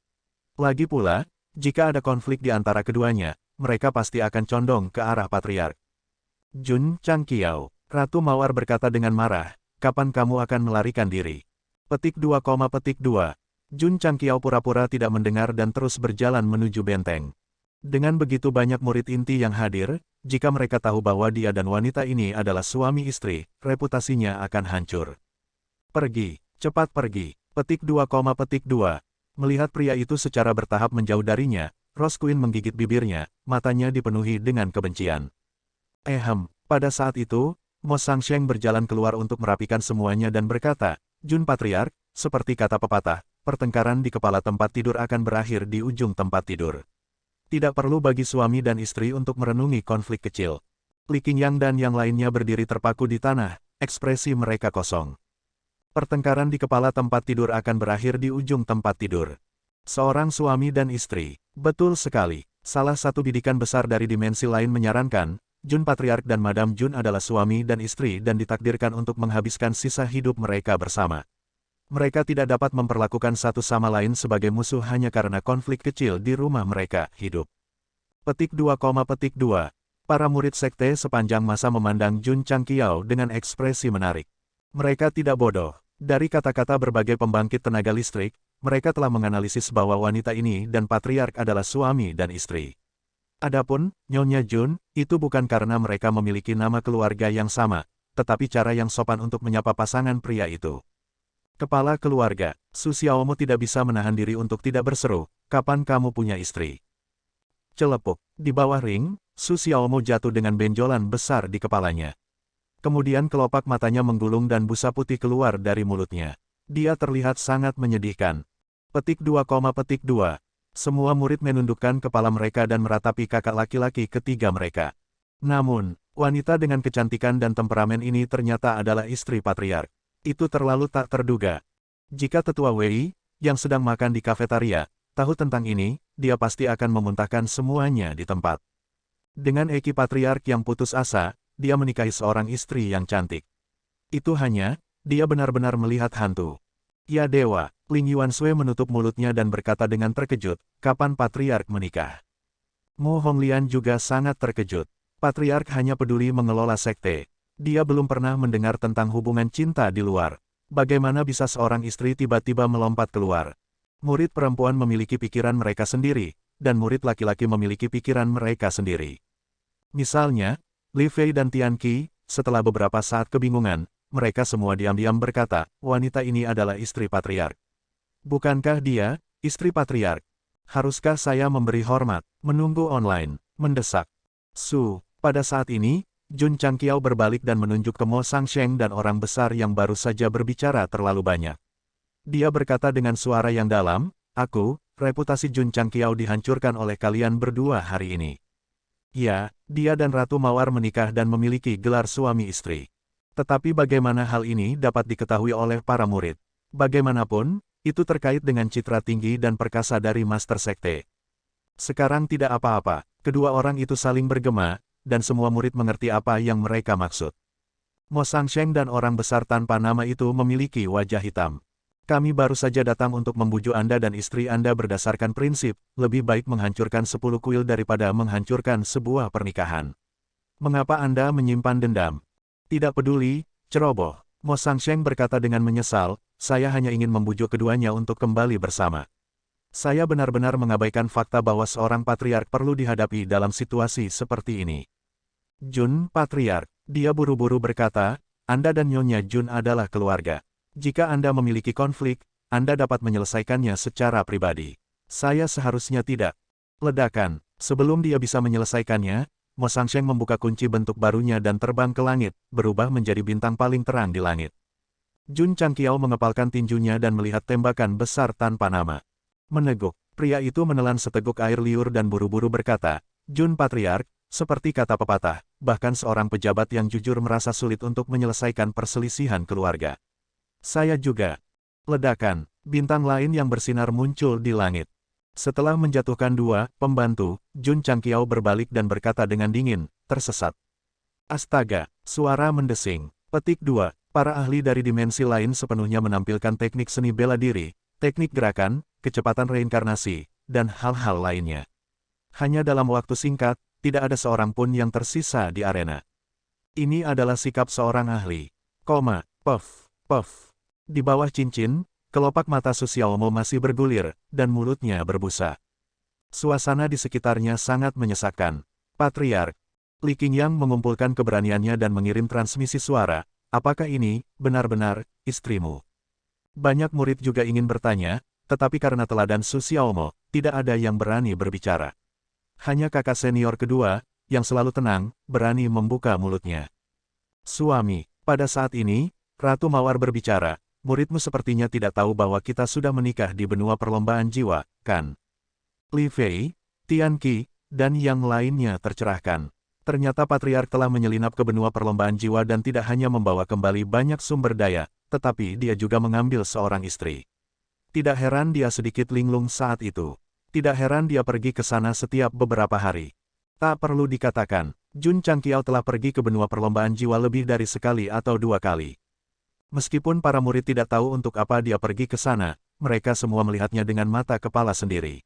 Lagi pula, jika ada konflik di antara keduanya, mereka pasti akan condong ke arah Patriark. Jun Changqiao, Ratu Mawar berkata dengan marah, kapan kamu akan melarikan diri? Petik 2, Jun Changqiao pura-pura tidak mendengar dan terus berjalan menuju benteng. Dengan begitu banyak murid inti yang hadir, jika mereka tahu bahwa dia dan wanita ini adalah suami istri, reputasinya akan hancur. Pergi, cepat pergi. Petik 2, Melihat pria itu secara bertahap menjauh darinya, Rose Queen menggigit bibirnya, matanya dipenuhi dengan kebencian. Pada saat itu, Mo Sangsheng berjalan keluar untuk merapikan semuanya dan berkata, Jun Patriark, seperti kata pepatah, pertengkaran di kepala tempat tidur akan berakhir di ujung tempat tidur. Tidak perlu bagi suami dan istri untuk merenungi konflik kecil. Li Qingyang dan yang lainnya berdiri terpaku di tanah, ekspresi mereka kosong. Pertengkaran di kepala tempat tidur akan berakhir di ujung tempat tidur. Seorang suami dan istri. Betul sekali. Salah satu didikan besar dari dimensi lain menyarankan, Jun Patriark dan Madam Jun adalah suami dan istri dan ditakdirkan untuk menghabiskan sisa hidup mereka bersama. Mereka tidak dapat memperlakukan satu sama lain sebagai musuh hanya karena konflik kecil di rumah mereka hidup. Petik 2, Para murid sekte sepanjang masa memandang Jun Changqiao dengan ekspresi menarik. Mereka tidak bodoh. Dari kata-kata berbagai pembangkit tenaga listrik, mereka telah menganalisis bahwa wanita ini dan Patriark adalah suami dan istri. Adapun, Nyonya Jun, itu bukan karena mereka memiliki nama keluarga yang sama, tetapi cara yang sopan untuk menyapa pasangan pria itu. Kepala keluarga, Su Xiaomo tidak bisa menahan diri untuk tidak berseru, kapan kamu punya istri? Celepuk, di bawah ring, Su Xiaomo jatuh dengan benjolan besar di kepalanya. Kemudian kelopak matanya menggulung dan busa putih keluar dari mulutnya. Dia terlihat sangat menyedihkan. Petik 2, Semua murid menundukkan kepala mereka dan meratapi kakak laki-laki ketiga mereka. Namun, wanita dengan kecantikan dan temperamen ini ternyata adalah istri patriark. Itu terlalu tak terduga. Jika tetua Wei, yang sedang makan di kafetaria, tahu tentang ini, dia pasti akan memuntahkan semuanya di tempat. Dengan Eki patriark yang putus asa, dia menikahi seorang istri yang cantik. Itu hanya, dia benar-benar melihat hantu. Ya dewa, Ling Yuanshui menutup mulutnya dan berkata dengan terkejut, kapan patriark menikah? Mo Honglian juga sangat terkejut. Patriark hanya peduli mengelola sekte. Dia belum pernah mendengar tentang hubungan cinta di luar. Bagaimana bisa seorang istri tiba-tiba melompat keluar? Murid perempuan memiliki pikiran mereka sendiri, dan murid laki-laki memiliki pikiran mereka sendiri. Misalnya, Li Fei dan Tian Qi, setelah beberapa saat kebingungan, mereka semua diam-diam berkata, wanita ini adalah istri patriark. Bukankah dia, istri patriark? Haruskah saya memberi hormat? Menunggu online, mendesak. Pada saat ini, Jun Changqiao berbalik dan menunjuk ke Mo Sangsheng dan orang besar yang baru saja berbicara terlalu banyak. Dia berkata dengan suara yang dalam, reputasi Jun Changqiao dihancurkan oleh kalian berdua hari ini. Ya, dia dan Ratu Mawar menikah dan memiliki gelar suami istri. Tetapi bagaimana hal ini dapat diketahui oleh para murid? Bagaimanapun, itu terkait dengan citra tinggi dan perkasa dari Master Sekte. Sekarang tidak apa-apa, kedua orang itu saling bergema, dan semua murid mengerti apa yang mereka maksud. Mo Sangsheng dan orang besar tanpa nama itu memiliki wajah hitam. Kami baru saja datang untuk membujuk Anda dan istri Anda berdasarkan prinsip, lebih baik menghancurkan 10 kuil daripada menghancurkan sebuah pernikahan. Mengapa Anda menyimpan dendam? Tidak peduli, ceroboh. Mo Sangsheng berkata dengan menyesal, saya hanya ingin membujuk keduanya untuk kembali bersama. Saya benar-benar mengabaikan fakta bahwa seorang patriark perlu dihadapi dalam situasi seperti ini. Jun, patriark, dia buru-buru berkata, Anda dan Nyonya Jun adalah keluarga. Jika Anda memiliki konflik, Anda dapat menyelesaikannya secara pribadi. Saya seharusnya tidak. Ledakan, sebelum dia bisa menyelesaikannya, Mo Sangsheng membuka kunci bentuk barunya dan terbang ke langit, berubah menjadi bintang paling terang di langit. Jun Changqiao mengepalkan tinjunya dan melihat tembakan besar tanpa nama. Meneguk, pria itu menelan seteguk air liur dan buru-buru berkata, Jun patriark, seperti kata pepatah, bahkan seorang pejabat yang jujur merasa sulit untuk menyelesaikan perselisihan keluarga. Saya juga. Ledakan, bintang lain yang bersinar muncul di langit. Setelah menjatuhkan dua pembantu, Jun Changqiao berbalik dan berkata dengan dingin, tersesat. Astaga, suara mendesing. Petik 2. Para ahli dari dimensi lain sepenuhnya menampilkan teknik seni bela diri, teknik gerakan, kecepatan reinkarnasi, dan hal-hal lainnya. Hanya dalam waktu singkat, tidak ada seorang pun yang tersisa di arena. Ini adalah sikap seorang ahli. Puff. Di bawah cincin, kelopak mata Su Xiaomo masih bergulir, dan mulutnya berbusa. Suasana di sekitarnya sangat menyesakkan. Patriark Li Qingyang mengumpulkan keberaniannya dan mengirim transmisi suara, apakah ini, benar-benar, istrimu? Banyak murid juga ingin bertanya, tetapi karena teladan Su Xiaomo, tidak ada yang berani berbicara. Hanya kakak senior kedua, yang selalu tenang, berani membuka mulutnya. Suami, pada saat ini, Ratu Mawar berbicara, muridmu sepertinya tidak tahu bahwa kita sudah menikah di benua perlombaan jiwa, kan? Li Fei, Tian Qi, dan yang lainnya tercerahkan. Ternyata patriark telah menyelinap ke benua perlombaan jiwa dan tidak hanya membawa kembali banyak sumber daya, tetapi dia juga mengambil seorang istri. Tidak heran dia sedikit linglung saat itu. Tidak heran dia pergi ke sana setiap beberapa hari. Tak perlu dikatakan, Jun Changqiao telah pergi ke benua perlombaan jiwa lebih dari sekali atau dua kali. Meskipun para murid tidak tahu untuk apa dia pergi ke sana, mereka semua melihatnya dengan mata kepala sendiri.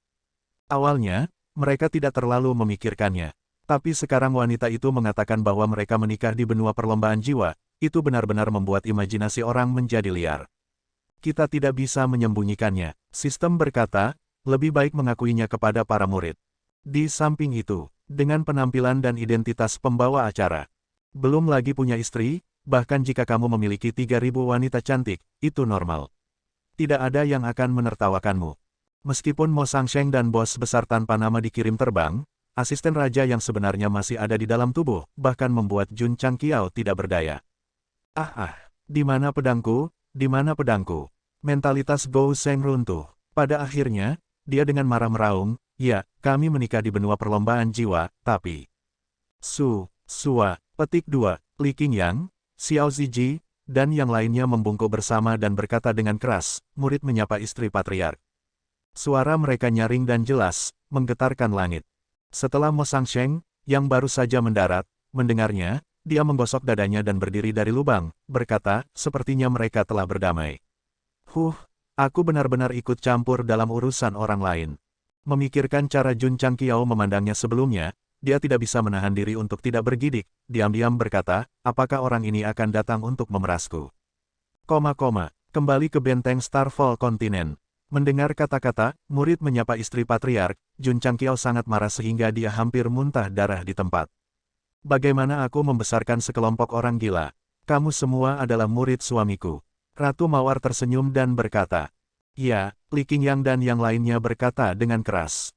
Awalnya, mereka tidak terlalu memikirkannya. Tapi sekarang wanita itu mengatakan bahwa mereka menikah di benua perlombaan jiwa, itu benar-benar membuat imajinasi orang menjadi liar. Kita tidak bisa menyembunyikannya, sistem berkata, lebih baik mengakuinya kepada para murid. Di samping itu, dengan penampilan dan identitas pembawa acara, belum lagi punya istri, bahkan jika kamu memiliki 3.000 wanita cantik, itu normal. Tidak ada yang akan menertawakanmu. Meskipun Mo Sangsheng dan bos besar tanpa nama dikirim terbang, asisten raja yang sebenarnya masih ada di dalam tubuh, bahkan membuat Jun Changqiao tidak berdaya. Di mana pedangku? Di mana pedangku? Mentalitas Gou Sheng runtuh. Pada akhirnya, dia dengan marah meraung, "Ya, kami menikah di benua perlombaan jiwa, tapi..." Sua, petik 2, Li Qingyang, Xiao Ziji, dan yang lainnya membungkuk bersama dan berkata dengan keras, murid menyapa istri patriark. Suara mereka nyaring dan jelas, menggetarkan langit. Setelah Mo Sangsheng, yang baru saja mendarat, mendengarnya, dia menggosok dadanya dan berdiri dari lubang, berkata, sepertinya mereka telah berdamai. Aku benar-benar ikut campur dalam urusan orang lain. Memikirkan cara Jun Changqiao memandangnya sebelumnya, dia tidak bisa menahan diri untuk tidak bergidik, diam-diam berkata, apakah orang ini akan datang untuk memerasku? Kembali ke benteng Starfall Continent. Mendengar kata-kata, murid menyapa istri patriark, Jun Changqiao sangat marah sehingga dia hampir muntah darah di tempat. Bagaimana aku membesarkan sekelompok orang gila? Kamu semua adalah murid suamiku. Ratu Mawar tersenyum dan berkata. Ya, Li Qingyang dan yang lainnya berkata dengan keras.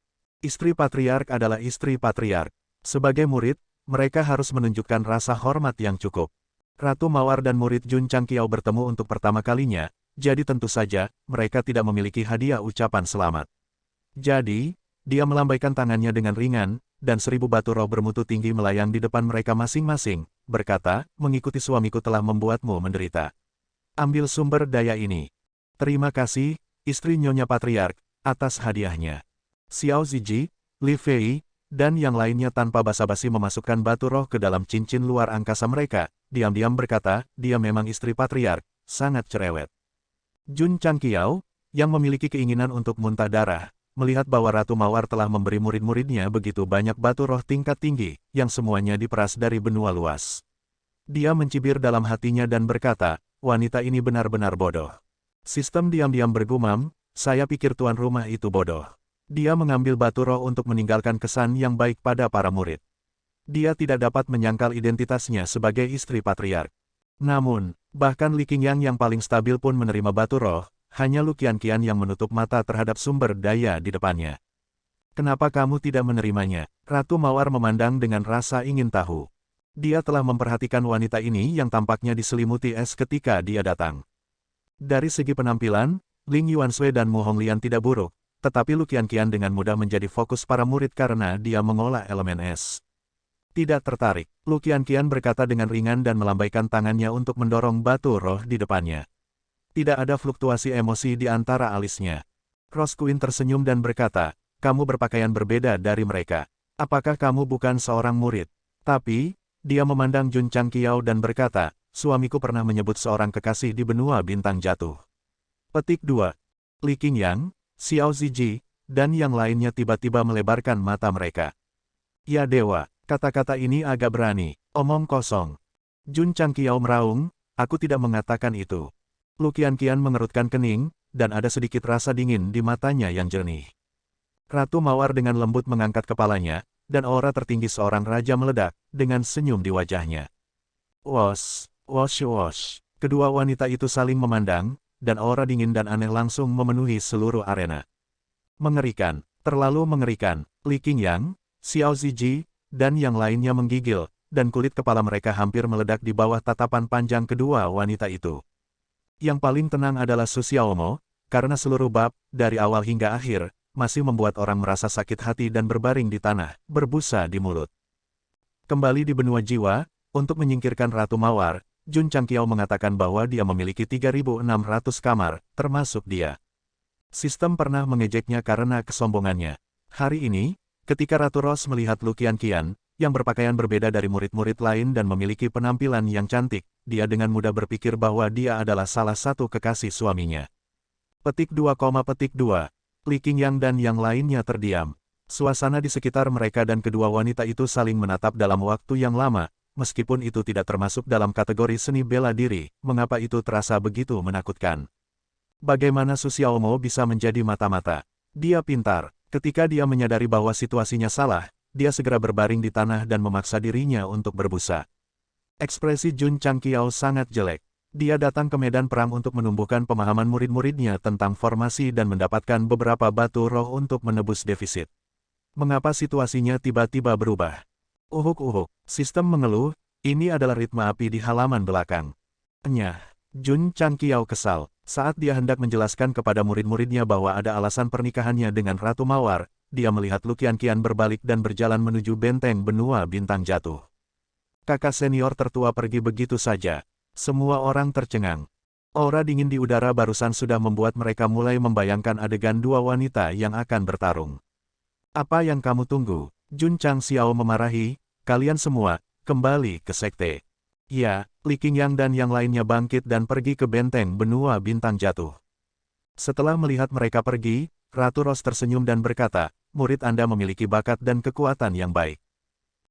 Istri patriark adalah istri patriark. Sebagai murid, mereka harus menunjukkan rasa hormat yang cukup. Ratu Mawar dan murid Jun Changqiao bertemu untuk pertama kalinya, jadi tentu saja, mereka tidak memiliki hadiah ucapan selamat. Jadi, dia melambaikan tangannya dengan ringan, dan 1000 batu roh bermutu tinggi melayang di depan mereka masing-masing, berkata, mengikuti suamiku telah membuatmu menderita. Ambil sumber daya ini. Terima kasih, istri Nyonya Patriark, atas hadiahnya. Xiao Ziji, Li Fei, dan yang lainnya tanpa basa-basi memasukkan batu roh ke dalam cincin luar angkasa mereka, diam-diam berkata, dia memang istri patriark, sangat cerewet. Jun Changqiao, yang memiliki keinginan untuk muntah darah, melihat bahwa Ratu Mawar telah memberi murid-muridnya begitu banyak batu roh tingkat tinggi, yang semuanya diperas dari benua luas. Dia mencibir dalam hatinya dan berkata, wanita ini benar-benar bodoh. Sistem diam-diam bergumam, saya pikir tuan rumah itu bodoh. Dia mengambil batu roh untuk meninggalkan kesan yang baik pada para murid. Dia tidak dapat menyangkal identitasnya sebagai istri patriark. Namun, bahkan Li Qingyang yang paling stabil pun menerima batu roh, hanya Lu Qianqian yang menutup mata terhadap sumber daya di depannya. Kenapa kamu tidak menerimanya? Ratu Mawar memandang dengan rasa ingin tahu. Dia telah memperhatikan wanita ini yang tampaknya diselimuti es ketika dia datang. Dari segi penampilan, Ling Yuanshui dan Mu Honglian tidak buruk, tetapi Lu Qianqian dengan mudah menjadi fokus para murid karena dia mengolah elemen es. Tidak tertarik, Lu Qianqian berkata dengan ringan dan melambaikan tangannya untuk mendorong batu roh di depannya. Tidak ada fluktuasi emosi di antara alisnya. Rose Queen tersenyum dan berkata, kamu berpakaian berbeda dari mereka. Apakah kamu bukan seorang murid? Tapi, dia memandang Jun Changqiao dan berkata, suamiku pernah menyebut seorang kekasih di benua bintang jatuh. Petik 2. Li Qingyang, Xiao Ziji, dan yang lainnya tiba-tiba melebarkan mata mereka. Ya dewa, kata-kata ini agak berani, omong kosong. Jun Changqiao meraung, aku tidak mengatakan itu. Lu Qianqian mengerutkan kening, dan ada sedikit rasa dingin di matanya yang jernih. Ratu Mawar dengan lembut mengangkat kepalanya, dan aura tertinggi seorang raja meledak, dengan senyum di wajahnya. Wosh, wosh wosh. Kedua wanita itu saling memandang, dan aura dingin dan aneh langsung memenuhi seluruh arena. Mengerikan, terlalu mengerikan. Li Qingyang, Xiao Ziji, dan yang lainnya menggigil, dan kulit kepala mereka hampir meledak di bawah tatapan panjang kedua wanita itu. Yang paling tenang adalah Su Xiaomo, karena seluruh bab, dari awal hingga akhir, masih membuat orang merasa sakit hati dan berbaring di tanah, berbusa di mulut. Kembali di benua jiwa, untuk menyingkirkan Ratu Mawar, Jun Changqiao mengatakan bahwa dia memiliki 3.600 kamar, termasuk dia. Sistem pernah mengejeknya karena kesombongannya. Hari ini, ketika Ratu Rose melihat Lu Qianqian, yang berpakaian berbeda dari murid-murid lain dan memiliki penampilan yang cantik, dia dengan mudah berpikir bahwa dia adalah salah satu kekasih suaminya. Petik 2, Li Qingyang dan yang lainnya terdiam. Suasana di sekitar mereka dan kedua wanita itu saling menatap dalam waktu yang lama, meskipun itu tidak termasuk dalam kategori seni bela diri, mengapa itu terasa begitu menakutkan. Bagaimana Su Xiaomo bisa menjadi mata-mata? Dia pintar, ketika dia menyadari bahwa situasinya salah, dia segera berbaring di tanah dan memaksa dirinya untuk berbusa. Ekspresi Jun Changqiao sangat jelek. Dia datang ke medan perang untuk menumbuhkan pemahaman murid-muridnya tentang formasi dan mendapatkan beberapa batu roh untuk menebus defisit. Mengapa situasinya tiba-tiba berubah? Uhuk-uhuk, sistem mengeluh, ini adalah ritme api di halaman belakang. Enyah, Jun Changqiao kesal. Saat dia hendak menjelaskan kepada murid-muridnya bahwa ada alasan pernikahannya dengan Ratu Mawar, dia melihat Luqian Qian berbalik dan berjalan menuju benteng benua bintang jatuh. Kakak senior tertua pergi begitu saja. Semua orang tercengang. Aura dingin di udara barusan sudah membuat mereka mulai membayangkan adegan dua wanita yang akan bertarung. Apa yang kamu tunggu? Jun Chang Xiao memarahi, kalian semua, kembali ke sekte. Ya, Li Qingyang dan yang lainnya bangkit dan pergi ke benteng benua bintang jatuh. Setelah melihat mereka pergi, Ratu Rose tersenyum dan berkata, murid Anda memiliki bakat dan kekuatan yang baik.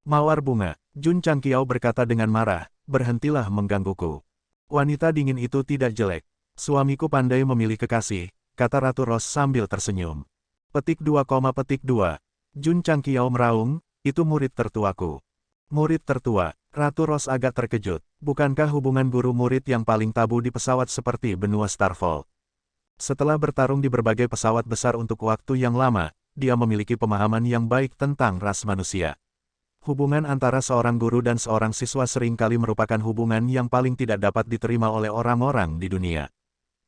Mawar bunga, Jun Chang Qiao berkata dengan marah, berhentilah menggangguku. Wanita dingin itu tidak jelek. Suamiku pandai memilih kekasih, kata Ratu Rose sambil tersenyum. Petik 2, Jun Chang Qiao meraung, itu murid tertuaku. Murid tertua, Ratu Rose agak terkejut. Bukankah hubungan guru-murid yang paling tabu di pesawat seperti benua Starfall? Setelah bertarung di berbagai pesawat besar untuk waktu yang lama, dia memiliki pemahaman yang baik tentang ras manusia. Hubungan antara seorang guru dan seorang siswa seringkali merupakan hubungan yang paling tidak dapat diterima oleh orang-orang di dunia.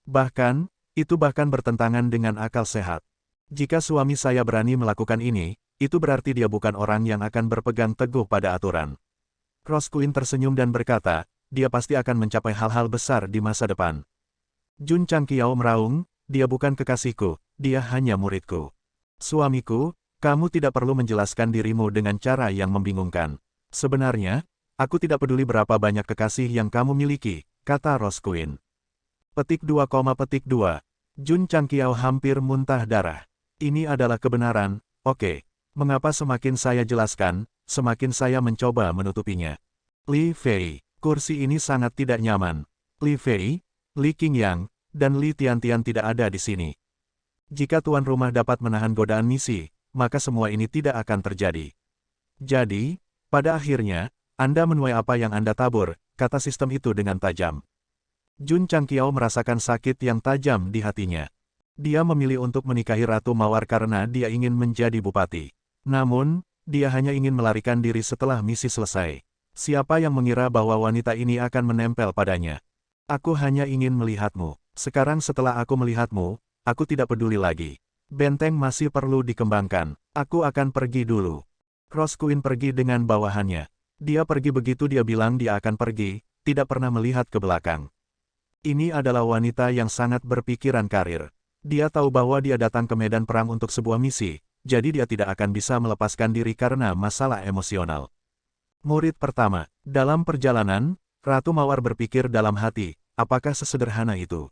Bahkan, itu bahkan bertentangan dengan akal sehat. Jika suami saya berani melakukan ini, itu berarti dia bukan orang yang akan berpegang teguh pada aturan. Rose Queen tersenyum dan berkata, dia pasti akan mencapai hal-hal besar di masa depan. Jun Chang Qiao meraung, dia bukan kekasihku, dia hanya muridku. Suamiku, kamu tidak perlu menjelaskan dirimu dengan cara yang membingungkan. Sebenarnya, aku tidak peduli berapa banyak kekasih yang kamu miliki, kata Rose Queen. Petik 2, Jun Chang Qiao hampir muntah darah. Ini adalah kebenaran, oke. Mengapa semakin saya jelaskan, semakin saya mencoba menutupinya. Li Fei, kursi ini sangat tidak nyaman. Li Fei, Li Qingyang, dan Li Tiantian tidak ada di sini. Jika tuan rumah dapat menahan godaan misi, maka semua ini tidak akan terjadi. Jadi, pada akhirnya, Anda menuai apa yang Anda tabur, kata sistem itu dengan tajam. Jun Chang Qiao merasakan sakit yang tajam di hatinya. Dia memilih untuk menikahi Ratu Mawar karena dia ingin menjadi bupati. Namun, dia hanya ingin melarikan diri setelah misi selesai. Siapa yang mengira bahwa wanita ini akan menempel padanya? Aku hanya ingin melihatmu. Sekarang setelah aku melihatmu, aku tidak peduli lagi. Benteng masih perlu dikembangkan. Aku akan pergi dulu. Rose Queen pergi dengan bawahannya. Dia pergi begitu dia bilang dia akan pergi, tidak pernah melihat ke belakang. Ini adalah wanita yang sangat berpikiran karir. Dia tahu bahwa dia datang ke medan perang untuk sebuah misi, jadi dia tidak akan bisa melepaskan diri karena masalah emosional. Murid pertama, dalam perjalanan, Ratu Mawar berpikir dalam hati, apakah sesederhana itu?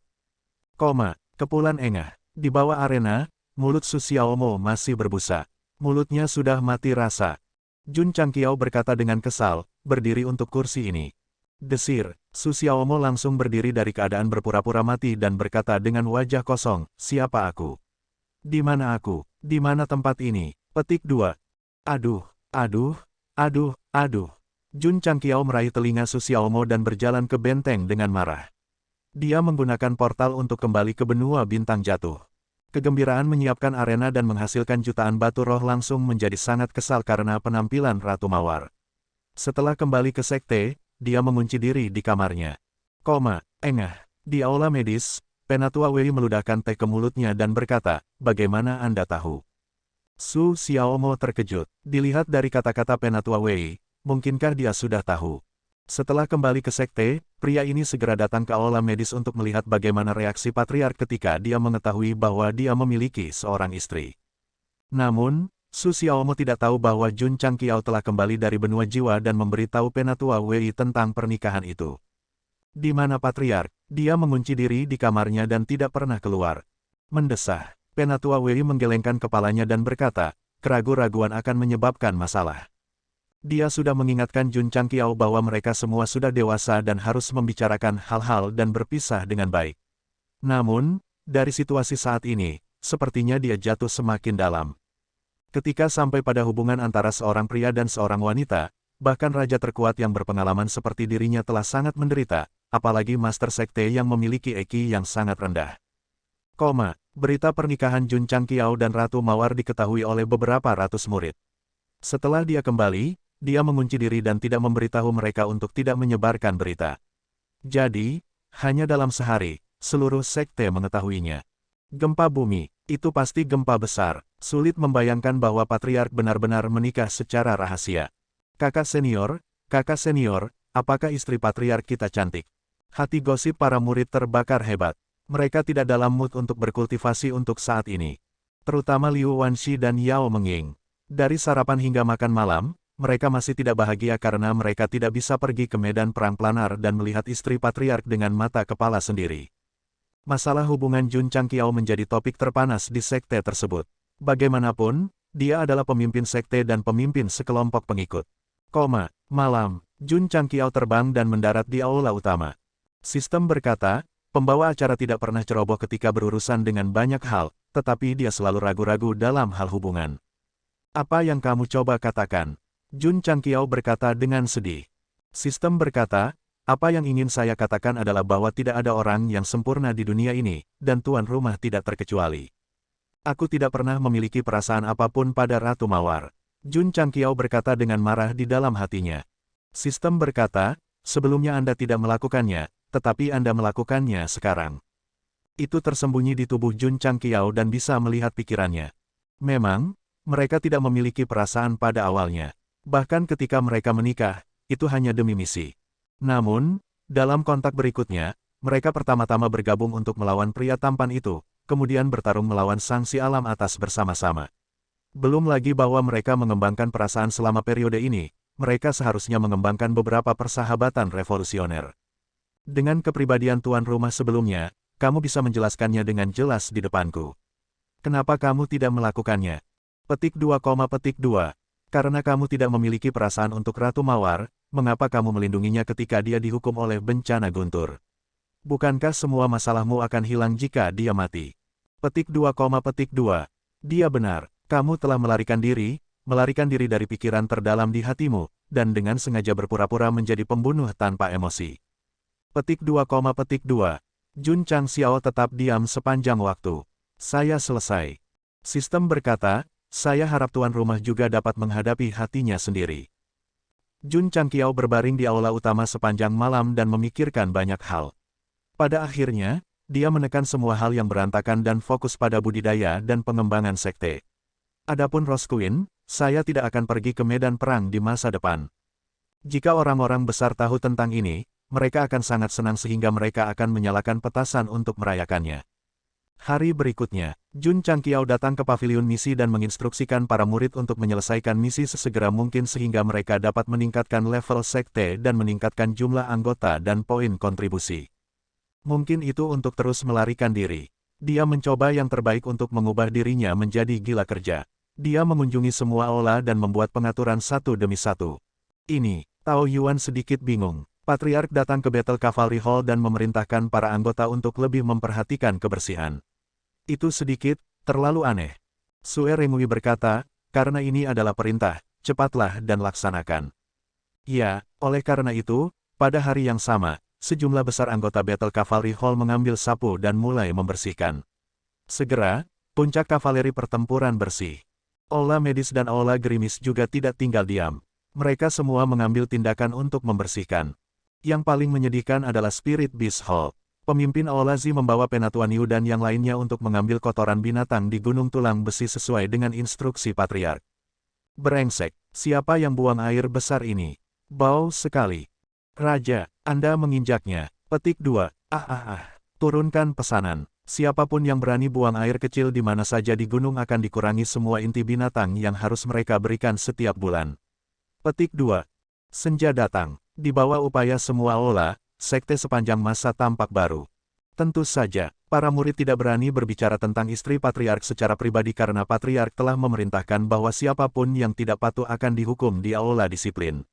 Kepulan engah. Di bawah arena, mulut Su Xiaomo masih berbusa. Mulutnya sudah mati rasa. Jun Chang Qiao berkata dengan kesal, berdiri untuk kursi ini. Desir, Su Xiaomo langsung berdiri dari keadaan berpura-pura mati dan berkata dengan wajah kosong, siapa aku? Di mana aku? Di mana tempat ini? Petik 2. Aduh. Jun Chang Qiao meraih telinga Su Xiaomo dan berjalan ke benteng dengan marah. Dia menggunakan portal untuk kembali ke benua bintang jatuh. Kegembiraan menyiapkan arena dan menghasilkan jutaan batu roh langsung menjadi sangat kesal karena penampilan Ratu Mawar. Setelah kembali ke sekte, dia mengunci diri di kamarnya. Engah. Di aula medis, Penatua Wei meludahkan teh ke mulutnya dan berkata, bagaimana Anda tahu? Su Xiaomo terkejut. Dilihat dari kata-kata Penatua Wei, mungkinkah dia sudah tahu? Setelah kembali ke sekte, pria ini segera datang ke aula medis untuk melihat bagaimana reaksi patriark ketika dia mengetahui bahwa dia memiliki seorang istri. Namun, Su Xiaomo tidak tahu bahwa Jun Chang Qiao telah kembali dari benua jiwa dan memberitahu Penatua Wei tentang pernikahan itu. Di mana patriark? Dia mengunci diri di kamarnya dan tidak pernah keluar. Mendesah. Penatua Wei menggelengkan kepalanya dan berkata, keraguan-raguan akan menyebabkan masalah. Dia sudah mengingatkan Jun Chang Qiao bahwa mereka semua sudah dewasa dan harus membicarakan hal-hal dan berpisah dengan baik. Namun, dari situasi saat ini, sepertinya dia jatuh semakin dalam. Ketika sampai pada hubungan antara seorang pria dan seorang wanita, bahkan raja terkuat yang berpengalaman seperti dirinya telah sangat menderita, apalagi Master Sekte yang memiliki EQ yang sangat rendah. Berita pernikahan Jun Chang Qiao dan Ratu Mawar diketahui oleh beberapa ratus murid. Setelah dia kembali, dia mengunci diri dan tidak memberitahu mereka untuk tidak menyebarkan berita. Jadi, hanya dalam sehari, seluruh sekte mengetahuinya. Gempa bumi, itu pasti gempa besar. Sulit membayangkan bahwa Patriark benar-benar menikah secara rahasia. Kakak senior, apakah istri Patriark kita cantik? Hati gosip para murid terbakar hebat. Mereka tidak dalam mood untuk berkultivasi untuk saat ini. Terutama Liu Wanxi dan Yao Mengying. Dari sarapan hingga makan malam, mereka masih tidak bahagia karena mereka tidak bisa pergi ke medan perang planar dan melihat istri Patriark dengan mata kepala sendiri. Masalah hubungan Jun Changqiao menjadi topik terpanas di sekte tersebut. Bagaimanapun, dia adalah pemimpin sekte dan pemimpin sekelompok pengikut. Malam, Jun Changqiao terbang dan mendarat di aula utama. Sistem berkata, pembawa acara tidak pernah ceroboh ketika berurusan dengan banyak hal, tetapi dia selalu ragu-ragu dalam hal hubungan. Apa yang kamu coba katakan? Jun Changqiao berkata dengan sedih. Sistem berkata, apa yang ingin saya katakan adalah bahwa tidak ada orang yang sempurna di dunia ini, dan tuan rumah tidak terkecuali. Aku tidak pernah memiliki perasaan apapun pada Ratu Mawar. Jun Changqiao berkata dengan marah di dalam hatinya. Sistem berkata, sebelumnya Anda tidak melakukannya, tetapi Anda melakukannya sekarang. Itu tersembunyi di tubuh Jun Changqiao dan bisa melihat pikirannya. Memang, mereka tidak memiliki perasaan pada awalnya. Bahkan ketika mereka menikah, itu hanya demi misi. Namun, dalam kontak berikutnya, mereka pertama-tama bergabung untuk melawan pria tampan itu, kemudian bertarung melawan sang si alam atas bersama-sama. Belum lagi bahwa mereka mengembangkan perasaan selama periode ini, mereka seharusnya mengembangkan beberapa persahabatan revolusioner. Dengan kepribadian tuan rumah sebelumnya, kamu bisa menjelaskannya dengan jelas di depanku. Kenapa kamu tidak melakukannya? Petik 2, Karena kamu tidak memiliki perasaan untuk Ratu Mawar, mengapa kamu melindunginya ketika dia dihukum oleh bencana guntur? Bukankah semua masalahmu akan hilang jika dia mati? Petik 2, Dia benar, kamu telah melarikan diri dari pikiran terdalam di hatimu, dan dengan sengaja berpura-pura menjadi pembunuh tanpa emosi. Petik 2, Jun Changqiao tetap diam sepanjang waktu. Saya selesai. Sistem berkata, saya harap tuan rumah juga dapat menghadapi hatinya sendiri. Jun Changqiao berbaring di aula utama sepanjang malam dan memikirkan banyak hal. Pada akhirnya, dia menekan semua hal yang berantakan dan fokus pada budidaya dan pengembangan sekte. Adapun Rose Queen, saya tidak akan pergi ke medan perang di masa depan. Jika orang-orang besar tahu tentang ini, mereka akan sangat senang sehingga mereka akan menyalakan petasan untuk merayakannya. Hari berikutnya, Jun Changqiao datang ke pavilion misi dan menginstruksikan para murid untuk menyelesaikan misi sesegera mungkin sehingga mereka dapat meningkatkan level sekte dan meningkatkan jumlah anggota dan poin kontribusi. Mungkin itu untuk terus melarikan diri. Dia mencoba yang terbaik untuk mengubah dirinya menjadi gila kerja. Dia mengunjungi semua aula dan membuat pengaturan satu demi satu. Ini, Tao Yuan sedikit bingung. Patriark datang ke Battle Cavalry Hall dan memerintahkan para anggota untuk lebih memperhatikan kebersihan. Itu sedikit, terlalu aneh. Sue Remui berkata, karena ini adalah perintah, cepatlah dan laksanakan. Ya, oleh karena itu, pada hari yang sama, sejumlah besar anggota Battle Cavalry Hall mengambil sapu dan mulai membersihkan. Segera, puncak kavaleri pertempuran bersih. Aula medis dan aula gerimis juga tidak tinggal diam. Mereka semua mengambil tindakan untuk membersihkan. Yang paling menyedihkan adalah Spirit Beast Hall. Pemimpin Aula Zi membawa Penatua Niu dan yang lainnya untuk mengambil kotoran binatang di Gunung Tulang Besi sesuai dengan instruksi Patriark. Brengsek, siapa yang buang air besar ini? Bau sekali. Raja, Anda menginjaknya. Petik 2. Turunkan pesanan. Siapapun yang berani buang air kecil di mana saja di gunung akan dikurangi semua inti binatang yang harus mereka berikan setiap bulan. Petik 2. Senja datang. Di bawah upaya semua aula, sekte sepanjang masa tampak baru. Tentu saja, para murid tidak berani berbicara tentang istri Patriark secara pribadi karena Patriark telah memerintahkan bahwa siapapun yang tidak patuh akan dihukum di aula disiplin.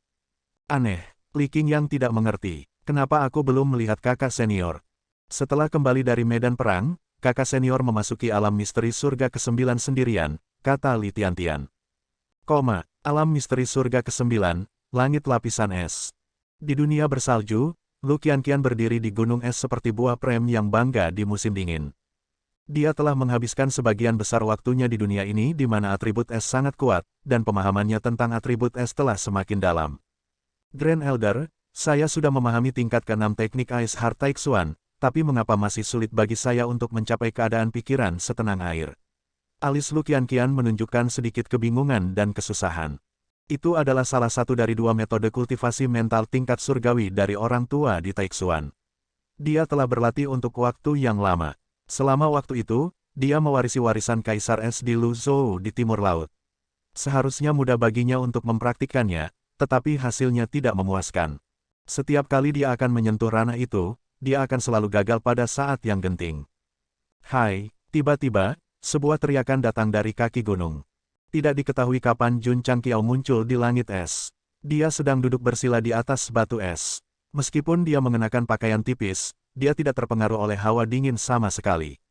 Aneh, Li Qingyang tidak mengerti, kenapa aku belum melihat kakak senior. Setelah kembali dari medan perang, kakak senior memasuki alam misteri surga ke-9 sendirian, kata Li Tiantian. Alam misteri surga ke-9, langit lapisan es. Di dunia bersalju, Lu Qianqian berdiri di gunung es seperti buah prem yang bangga di musim dingin. Dia telah menghabiskan sebagian besar waktunya di dunia ini di mana atribut es sangat kuat, dan pemahamannya tentang atribut es telah semakin dalam. Grand Elder, saya sudah memahami tingkat ke-6 teknik Ice Heart Taixuan, tapi mengapa masih sulit bagi saya untuk mencapai keadaan pikiran setenang air? Alis Lu Qianqian menunjukkan sedikit kebingungan dan kesusahan. Itu adalah salah satu dari dua metode kultivasi mental tingkat surgawi dari orang tua di Taixuan. Dia telah berlatih untuk waktu yang lama. Selama waktu itu, dia mewarisi warisan Kaisar Es di Luzhou di timur laut. Seharusnya mudah baginya untuk mempraktikkannya, tetapi hasilnya tidak memuaskan. Setiap kali dia akan menyentuh ranah itu, dia akan selalu gagal pada saat yang genting. Hai, tiba-tiba, sebuah teriakan datang dari kaki gunung. Tidak diketahui kapan Jun Changqiao muncul di langit es. Dia sedang duduk bersila di atas batu es. Meskipun dia mengenakan pakaian tipis, dia tidak terpengaruh oleh hawa dingin sama sekali.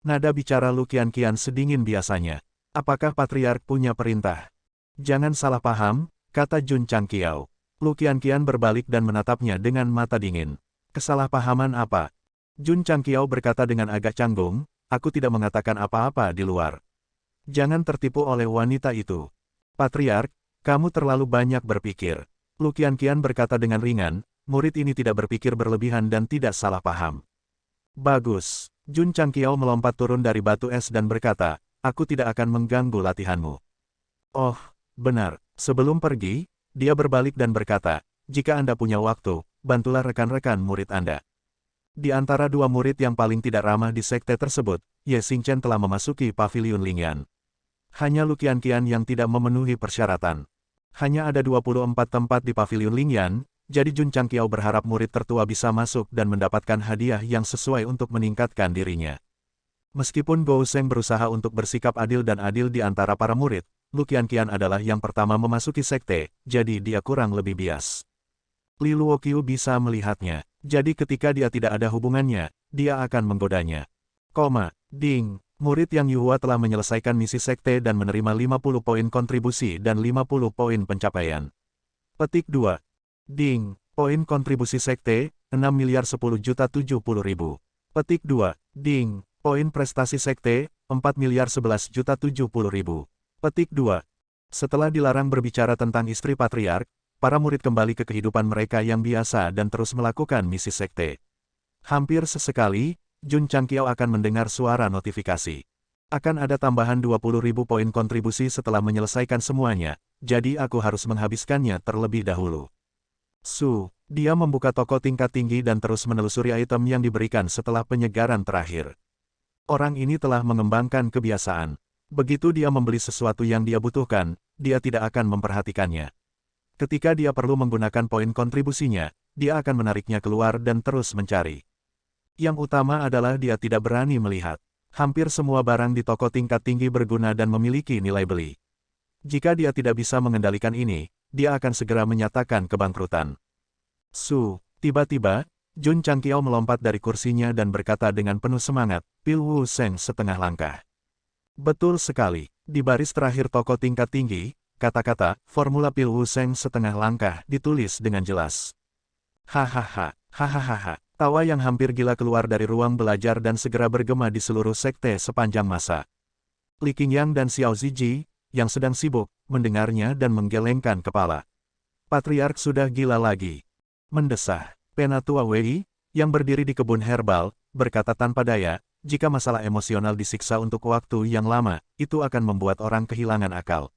Nada bicara Lu Qianqian sedingin biasanya. Apakah Patriark punya perintah? Jangan salah paham, kata Jun Changqiao. Lu Qianqian berbalik dan menatapnya dengan mata dingin. Kesalahpahaman apa? Jun Changqiao berkata dengan agak canggung, aku tidak mengatakan apa-apa di luar. Jangan tertipu oleh wanita itu. Patriark, kamu terlalu banyak berpikir. Lu Qianqian berkata dengan ringan, murid ini tidak berpikir berlebihan dan tidak salah paham. Bagus. Jun Changqiao melompat turun dari batu es dan berkata, aku tidak akan mengganggu latihanmu. Oh, benar. Sebelum pergi, dia berbalik dan berkata, jika Anda punya waktu, bantulah rekan-rekan murid Anda. Di antara dua murid yang paling tidak ramah di sekte tersebut, Ye Xingchen telah memasuki paviliun Lingyan. Hanya Lu Qianqian yang tidak memenuhi persyaratan. Hanya ada 24 tempat di paviliun Lingyan, jadi Jun Changqiao berharap murid tertua bisa masuk dan mendapatkan hadiah yang sesuai untuk meningkatkan dirinya. Meskipun Gou Sheng berusaha untuk bersikap adil dan adil di antara para murid, Lu Qianqian adalah yang pertama memasuki sekte, jadi dia kurang lebih bias. Li Luoqiu bisa melihatnya, jadi ketika dia tidak ada hubungannya, dia akan menggodanya. Ding, murid yang Yuhua telah menyelesaikan misi sekte dan menerima 50 poin kontribusi dan 50 poin pencapaian. Petik 2. Ding, poin kontribusi sekte, 6.010.070.000. Petik 2. Ding, poin prestasi sekte, 4.011.070.000. Petik 2. Setelah dilarang berbicara tentang istri patriark, para murid kembali ke kehidupan mereka yang biasa dan terus melakukan misi sekte. Hampir sesekali, Jun Changqiao akan mendengar suara notifikasi. Akan ada tambahan 20.000 poin kontribusi setelah menyelesaikan semuanya, jadi aku harus menghabiskannya terlebih dahulu. Dia membuka toko tingkat tinggi dan terus menelusuri item yang diberikan setelah penyegaran terakhir. Orang ini telah mengembangkan kebiasaan. Begitu dia membeli sesuatu yang dia butuhkan, dia tidak akan memperhatikannya. Ketika dia perlu menggunakan poin kontribusinya, dia akan menariknya keluar dan terus mencari. Yang utama adalah dia tidak berani melihat. Hampir semua barang di toko tingkat tinggi berguna dan memiliki nilai beli. Jika dia tidak bisa mengendalikan ini, dia akan segera menyatakan kebangkrutan. Tiba-tiba, Jun Changqiao melompat dari kursinya dan berkata dengan penuh semangat, Pil Wu Sheng setengah langkah. Betul sekali, di baris terakhir toko tingkat tinggi, kata-kata, formula Pil Wu Sheng setengah langkah ditulis dengan jelas. Hahaha, hahaha. Tawa yang hampir gila keluar dari ruang belajar dan segera bergema di seluruh sekte sepanjang masa. Li Qingyang dan Xiao Ziji, yang sedang sibuk, mendengarnya dan menggelengkan kepala. Patriark sudah gila lagi. Mendesah. Penatua Wei, yang berdiri di kebun herbal, berkata tanpa daya, jika masalah emosional disiksa untuk waktu yang lama, itu akan membuat orang kehilangan akal.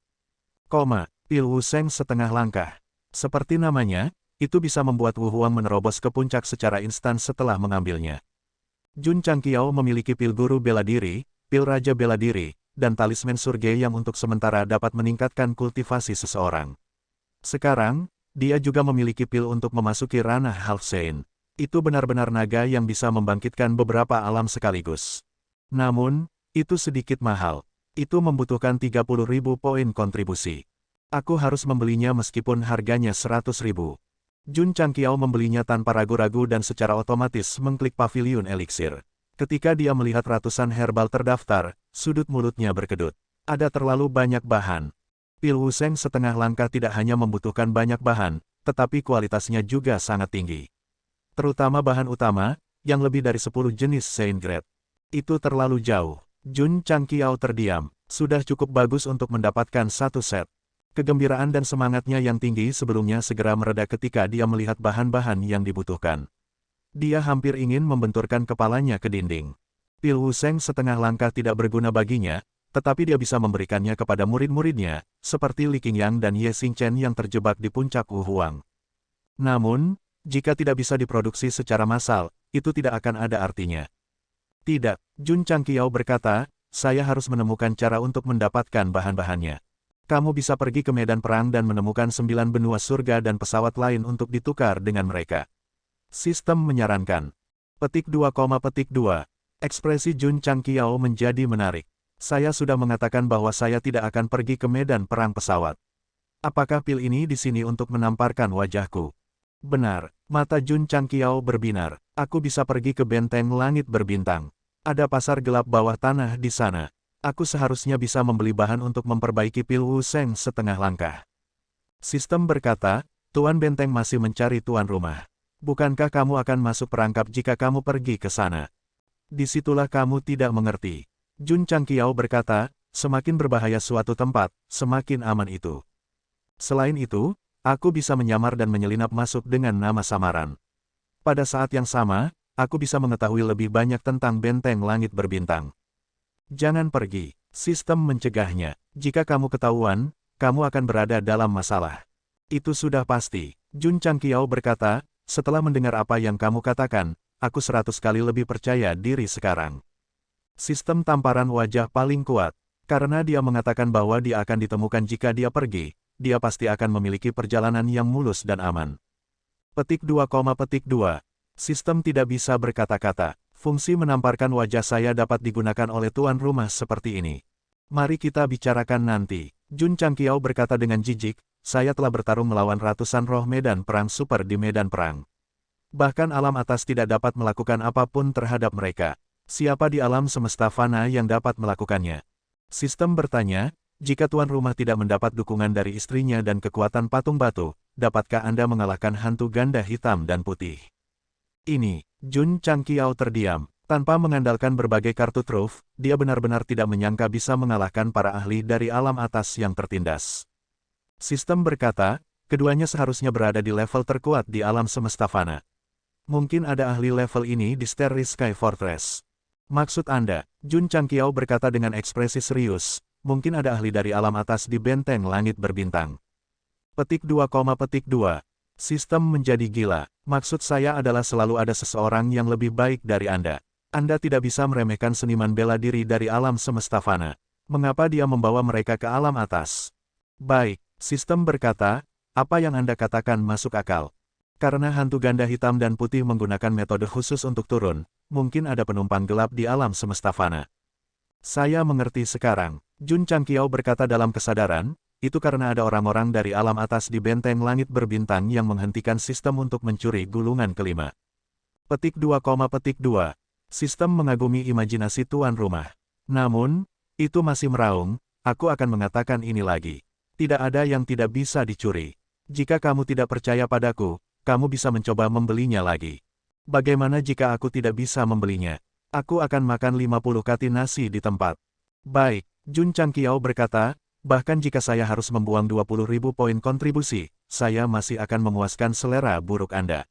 Pil Wu Sheng setengah langkah. Seperti namanya, itu bisa membuat Wu Huang menerobos ke puncak secara instan setelah mengambilnya. Jun Changqiao memiliki pil guru bela diri, pil raja bela diri, dan talisman surge yang untuk sementara dapat meningkatkan kultivasi seseorang. Sekarang, dia juga memiliki pil untuk memasuki ranah Half Saint. Itu benar-benar naga yang bisa membangkitkan beberapa alam sekaligus. Namun, itu sedikit mahal. Itu membutuhkan 30.000 poin kontribusi. Aku harus membelinya meskipun harganya 100.000. Jun Changqiao membelinya tanpa ragu-ragu dan secara otomatis mengklik paviliun eliksir. Ketika dia melihat ratusan herbal terdaftar, sudut mulutnya berkedut. Ada terlalu banyak bahan. Pil Wu Sheng setengah langkah tidak hanya membutuhkan banyak bahan, tetapi kualitasnya juga sangat tinggi. Terutama bahan utama, yang lebih dari 10 jenis Saint Grade. Itu terlalu jauh. Jun Changqiao terdiam. Sudah cukup bagus untuk mendapatkan satu set. Kegembiraan dan semangatnya yang tinggi sebelumnya segera mereda ketika dia melihat bahan-bahan yang dibutuhkan. Dia hampir ingin membenturkan kepalanya ke dinding. Pil Wuseng setengah langkah tidak berguna baginya, tetapi dia bisa memberikannya kepada murid-muridnya, seperti Li Qingyang dan Ye Xingchen yang terjebak di puncak Wu Huang. Namun, jika tidak bisa diproduksi secara massal, itu tidak akan ada artinya. Tidak, Jun Changqiao berkata, saya harus menemukan cara untuk mendapatkan bahan-bahannya. Kamu bisa pergi ke medan perang dan menemukan 9 benua surga dan pesawat lain untuk ditukar dengan mereka. Sistem menyarankan. Petik 2, Ekspresi Jun Changqiao menjadi menarik. Saya sudah mengatakan bahwa saya tidak akan pergi ke medan perang pesawat. Apakah pil ini di sini untuk menamparkan wajahku? Benar, mata Jun Changqiao berbinar. Aku bisa pergi ke benteng langit berbintang. Ada pasar gelap bawah tanah di sana. Aku seharusnya bisa membeli bahan untuk memperbaiki pil Wuseng setengah langkah. Sistem berkata, Tuan Benteng masih mencari tuan rumah. Bukankah kamu akan masuk perangkap jika kamu pergi ke sana? Disitulah kamu tidak mengerti. Jun Changqiao berkata, semakin berbahaya suatu tempat, semakin aman itu. Selain itu, aku bisa menyamar dan menyelinap masuk dengan nama samaran. Pada saat yang sama, aku bisa mengetahui lebih banyak tentang benteng langit berbintang. Jangan pergi, sistem mencegahnya. Jika kamu ketahuan, kamu akan berada dalam masalah. Itu sudah pasti. Jun Changqiao berkata, setelah mendengar apa yang kamu katakan, aku 100 kali lebih percaya diri sekarang. Sistem tamparan wajah paling kuat. Karena dia mengatakan bahwa dia akan ditemukan jika dia pergi, dia pasti akan memiliki perjalanan yang mulus dan aman. Petik 2, Sistem tidak bisa berkata-kata. Fungsi menamparkan wajah saya dapat digunakan oleh tuan rumah seperti ini. Mari kita bicarakan nanti. Jun Changqiao berkata dengan jijik, saya telah bertarung melawan ratusan roh medan perang super di medan perang. Bahkan alam atas tidak dapat melakukan apapun terhadap mereka. Siapa di alam semesta fana yang dapat melakukannya? Sistem bertanya, jika tuan rumah tidak mendapat dukungan dari istrinya dan kekuatan patung batu, dapatkah Anda mengalahkan hantu ganda hitam dan putih? Ini, Jun Changqiao terdiam. Tanpa mengandalkan berbagai kartu truf, dia benar-benar tidak menyangka bisa mengalahkan para ahli dari alam atas yang tertindas. Sistem berkata, keduanya seharusnya berada di level terkuat di alam semesta fana. Mungkin ada ahli level ini di Starry Sky Fortress. Maksud Anda, Jun Changqiao berkata dengan ekspresi serius, mungkin ada ahli dari alam atas di benteng langit berbintang. Petik 2, Sistem menjadi gila. Maksud saya adalah selalu ada seseorang yang lebih baik dari Anda. Anda tidak bisa meremehkan seniman bela diri dari alam semesta fana. Mengapa dia membawa mereka ke alam atas? Baik, sistem berkata, apa yang Anda katakan masuk akal. Karena hantu ganda hitam dan putih menggunakan metode khusus untuk turun, mungkin ada penumpang gelap di alam semesta fana. Saya mengerti sekarang. Jun Changqiao berkata dalam kesadaran, itu karena ada orang-orang dari alam atas di benteng langit berbintang yang menghentikan sistem untuk mencuri gulungan kelima. Petik 2, Sistem mengagumi imajinasi tuan rumah. Namun, itu masih meraung, aku akan mengatakan ini lagi. Tidak ada yang tidak bisa dicuri. Jika kamu tidak percaya padaku, kamu bisa mencoba membelinya lagi. Bagaimana jika aku tidak bisa membelinya? Aku akan makan 50 kati nasi di tempat. Baik, Jun Changqiao berkata, bahkan jika saya harus membuang 20.000 poin kontribusi, saya masih akan memuaskan selera buruk Anda.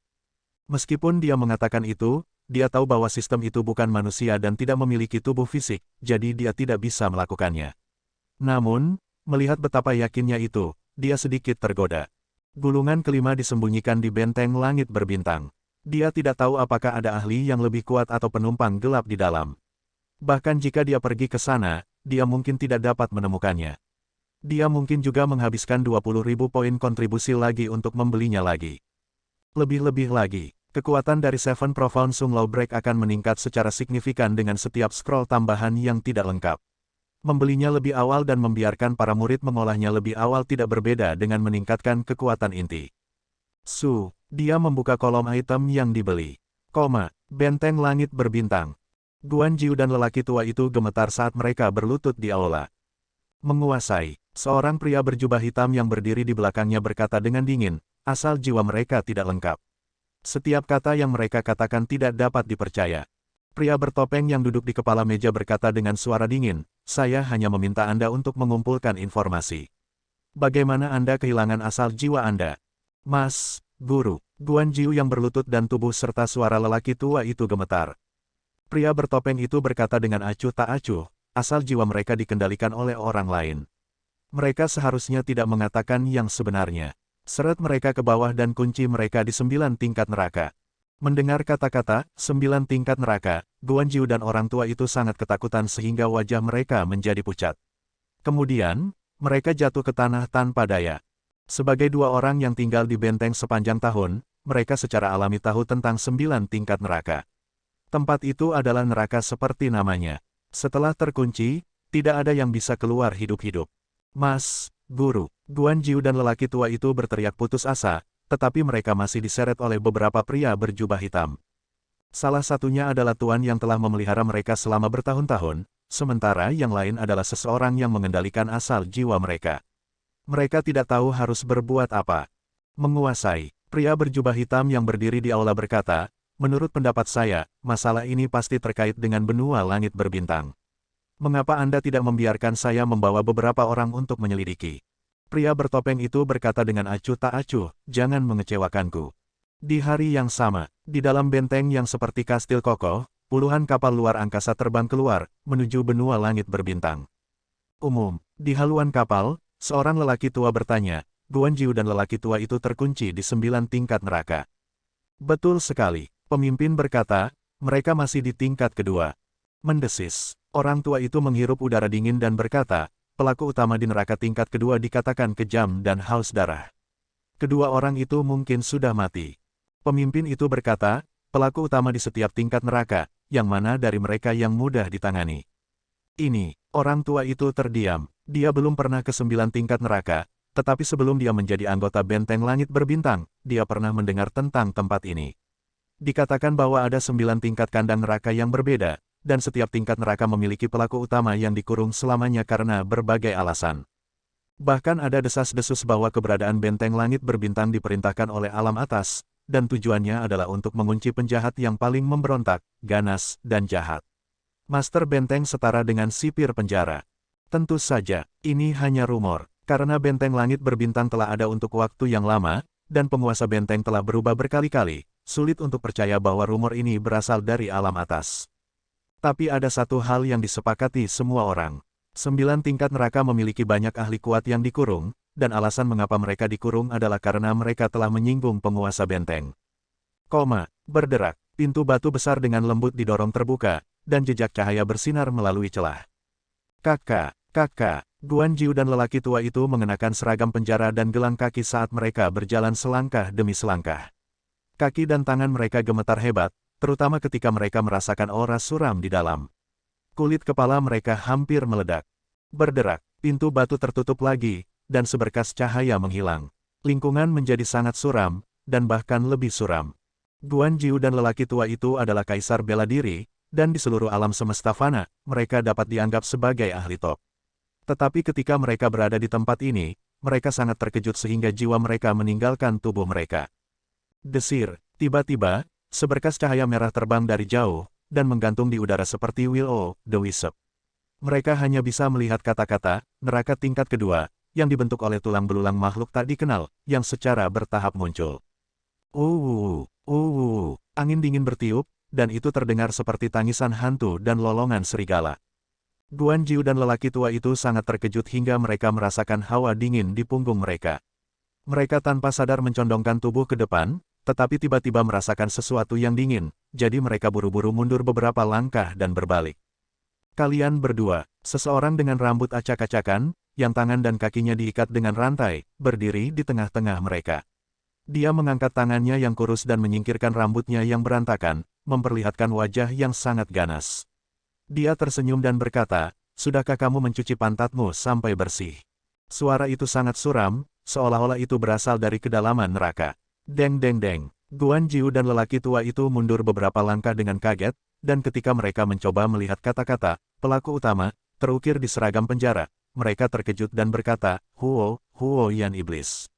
Meskipun dia mengatakan itu, dia tahu bahwa sistem itu bukan manusia dan tidak memiliki tubuh fisik, jadi dia tidak bisa melakukannya. Namun, melihat betapa yakinnya itu, dia sedikit tergoda. Gulungan kelima disembunyikan di benteng langit berbintang. Dia tidak tahu apakah ada ahli yang lebih kuat atau penumpang gelap di dalam. Bahkan jika dia pergi ke sana, dia mungkin tidak dapat menemukannya. Dia mungkin juga menghabiskan 20.000 poin kontribusi lagi untuk membelinya lagi. Lebih-lebih lagi, kekuatan dari Seven Profound Sunglaw Break akan meningkat secara signifikan dengan setiap scroll tambahan yang tidak lengkap. Membelinya lebih awal dan membiarkan para murid mengolahnya lebih awal tidak berbeda dengan meningkatkan kekuatan inti. Dia membuka kolom item yang dibeli. Benteng langit berbintang. Guan Jiu dan lelaki tua itu gemetar saat mereka berlutut di aula. Menguasai. Seorang pria berjubah hitam yang berdiri di belakangnya berkata dengan dingin, asal jiwa mereka tidak lengkap. Setiap kata yang mereka katakan tidak dapat dipercaya. Pria bertopeng yang duduk di kepala meja berkata dengan suara dingin, saya hanya meminta Anda untuk mengumpulkan informasi. Bagaimana Anda kehilangan asal jiwa Anda? Mas, Guru. Guan Jiu yang berlutut dan tubuh serta suara lelaki tua itu gemetar. Pria bertopeng itu berkata dengan acuh tak acuh, asal jiwa mereka dikendalikan oleh orang lain. Mereka seharusnya tidak mengatakan yang sebenarnya. Seret mereka ke bawah dan kunci mereka di 9 tingkat neraka. Mendengar kata-kata 9 tingkat neraka, Guan Jiu dan orang tua itu sangat ketakutan sehingga wajah mereka menjadi pucat. Kemudian, mereka jatuh ke tanah tanpa daya. Sebagai dua orang yang tinggal di benteng sepanjang tahun, mereka secara alami tahu tentang 9 tingkat neraka. Tempat itu adalah neraka seperti namanya. Setelah terkunci, tidak ada yang bisa keluar hidup-hidup. Mas, Guru, Guan Jiu dan lelaki tua itu berteriak putus asa, tetapi mereka masih diseret oleh beberapa pria berjubah hitam. Salah satunya adalah tuan yang telah memelihara mereka selama bertahun-tahun, sementara yang lain adalah seseorang yang mengendalikan asal jiwa mereka. Mereka tidak tahu harus berbuat apa. Menguasai. Pria berjubah hitam yang berdiri di aula berkata, menurut pendapat saya, masalah ini pasti terkait dengan benua langit berbintang. Mengapa Anda tidak membiarkan saya membawa beberapa orang untuk menyelidiki? Pria bertopeng itu berkata dengan acuh tak acuh, jangan mengecewakanku. Di hari yang sama, di dalam benteng yang seperti kastil kokoh, puluhan kapal luar angkasa terbang keluar, menuju benua langit berbintang. Umum, di haluan kapal, seorang lelaki tua bertanya, Guan Jiu dan lelaki tua itu terkunci di 9 tingkat neraka. Betul sekali, pemimpin berkata, mereka masih di tingkat kedua. Mendesis, orang tua itu menghirup udara dingin dan berkata, pelaku utama di neraka tingkat kedua dikatakan kejam dan haus darah. Kedua orang itu mungkin sudah mati. Pemimpin itu berkata, pelaku utama di setiap tingkat neraka, yang mana dari mereka yang mudah ditangani. Ini, orang tua itu terdiam, dia belum pernah ke 9 tingkat neraka, tetapi sebelum dia menjadi anggota benteng langit berbintang, dia pernah mendengar tentang tempat ini. Dikatakan bahwa ada 9 tingkat kandang neraka yang berbeda, dan setiap tingkat neraka memiliki pelaku utama yang dikurung selamanya karena berbagai alasan. Bahkan ada desas-desus bahwa keberadaan benteng langit berbintang diperintahkan oleh alam atas, dan tujuannya adalah untuk mengunci penjahat yang paling memberontak, ganas, dan jahat. Master benteng setara dengan sipir penjara. Tentu saja, ini hanya rumor, karena benteng langit berbintang telah ada untuk waktu yang lama, dan penguasa benteng telah berubah berkali-kali, sulit untuk percaya bahwa rumor ini berasal dari alam atas. Tapi ada satu hal yang disepakati semua orang. 9 tingkat neraka memiliki banyak ahli kuat yang dikurung, dan alasan mengapa mereka dikurung adalah karena mereka telah menyinggung penguasa benteng. Berderak, pintu batu besar dengan lembut didorong terbuka, dan jejak cahaya bersinar melalui celah. Kakak, Guan Jiu dan lelaki tua itu mengenakan seragam penjara dan gelang kaki saat mereka berjalan selangkah demi selangkah. Kaki dan tangan mereka gemetar hebat, terutama ketika mereka merasakan aura suram di dalam. Kulit kepala mereka hampir meledak. Berderak, pintu batu tertutup lagi, dan seberkas cahaya menghilang. Lingkungan menjadi sangat suram, dan bahkan lebih suram. Guan Jiu dan lelaki tua itu adalah kaisar bela diri, dan di seluruh alam semesta fana, mereka dapat dianggap sebagai ahli top. Tetapi ketika mereka berada di tempat ini, mereka sangat terkejut sehingga jiwa mereka meninggalkan tubuh mereka. Desir, tiba-tiba, seberkas cahaya merah terbang dari jauh, dan menggantung di udara seperti Will-O, the Wisp. Mereka hanya bisa melihat kata-kata, neraka tingkat kedua, yang dibentuk oleh tulang belulang makhluk tak dikenal, yang secara bertahap muncul. Angin dingin bertiup, dan itu terdengar seperti tangisan hantu dan lolongan serigala. Guan Jiu dan lelaki tua itu sangat terkejut hingga mereka merasakan hawa dingin di punggung mereka. Mereka tanpa sadar mencondongkan tubuh ke depan, tetapi tiba-tiba merasakan sesuatu yang dingin, jadi mereka buru-buru mundur beberapa langkah dan berbalik. Kalian berdua, seseorang dengan rambut acak-acakan, yang tangan dan kakinya diikat dengan rantai, berdiri di tengah-tengah mereka. Dia mengangkat tangannya yang kurus dan menyingkirkan rambutnya yang berantakan, memperlihatkan wajah yang sangat ganas. Dia tersenyum dan berkata, sudahkah kamu mencuci pantatmu sampai bersih? Suara itu sangat suram, seolah-olah itu berasal dari kedalaman neraka. Deng. Guan Jiu dan lelaki tua itu mundur beberapa langkah dengan kaget, dan ketika mereka mencoba melihat kata-kata, pelaku utama, terukir di seragam penjara, mereka terkejut dan berkata, Huo Yan Iblis.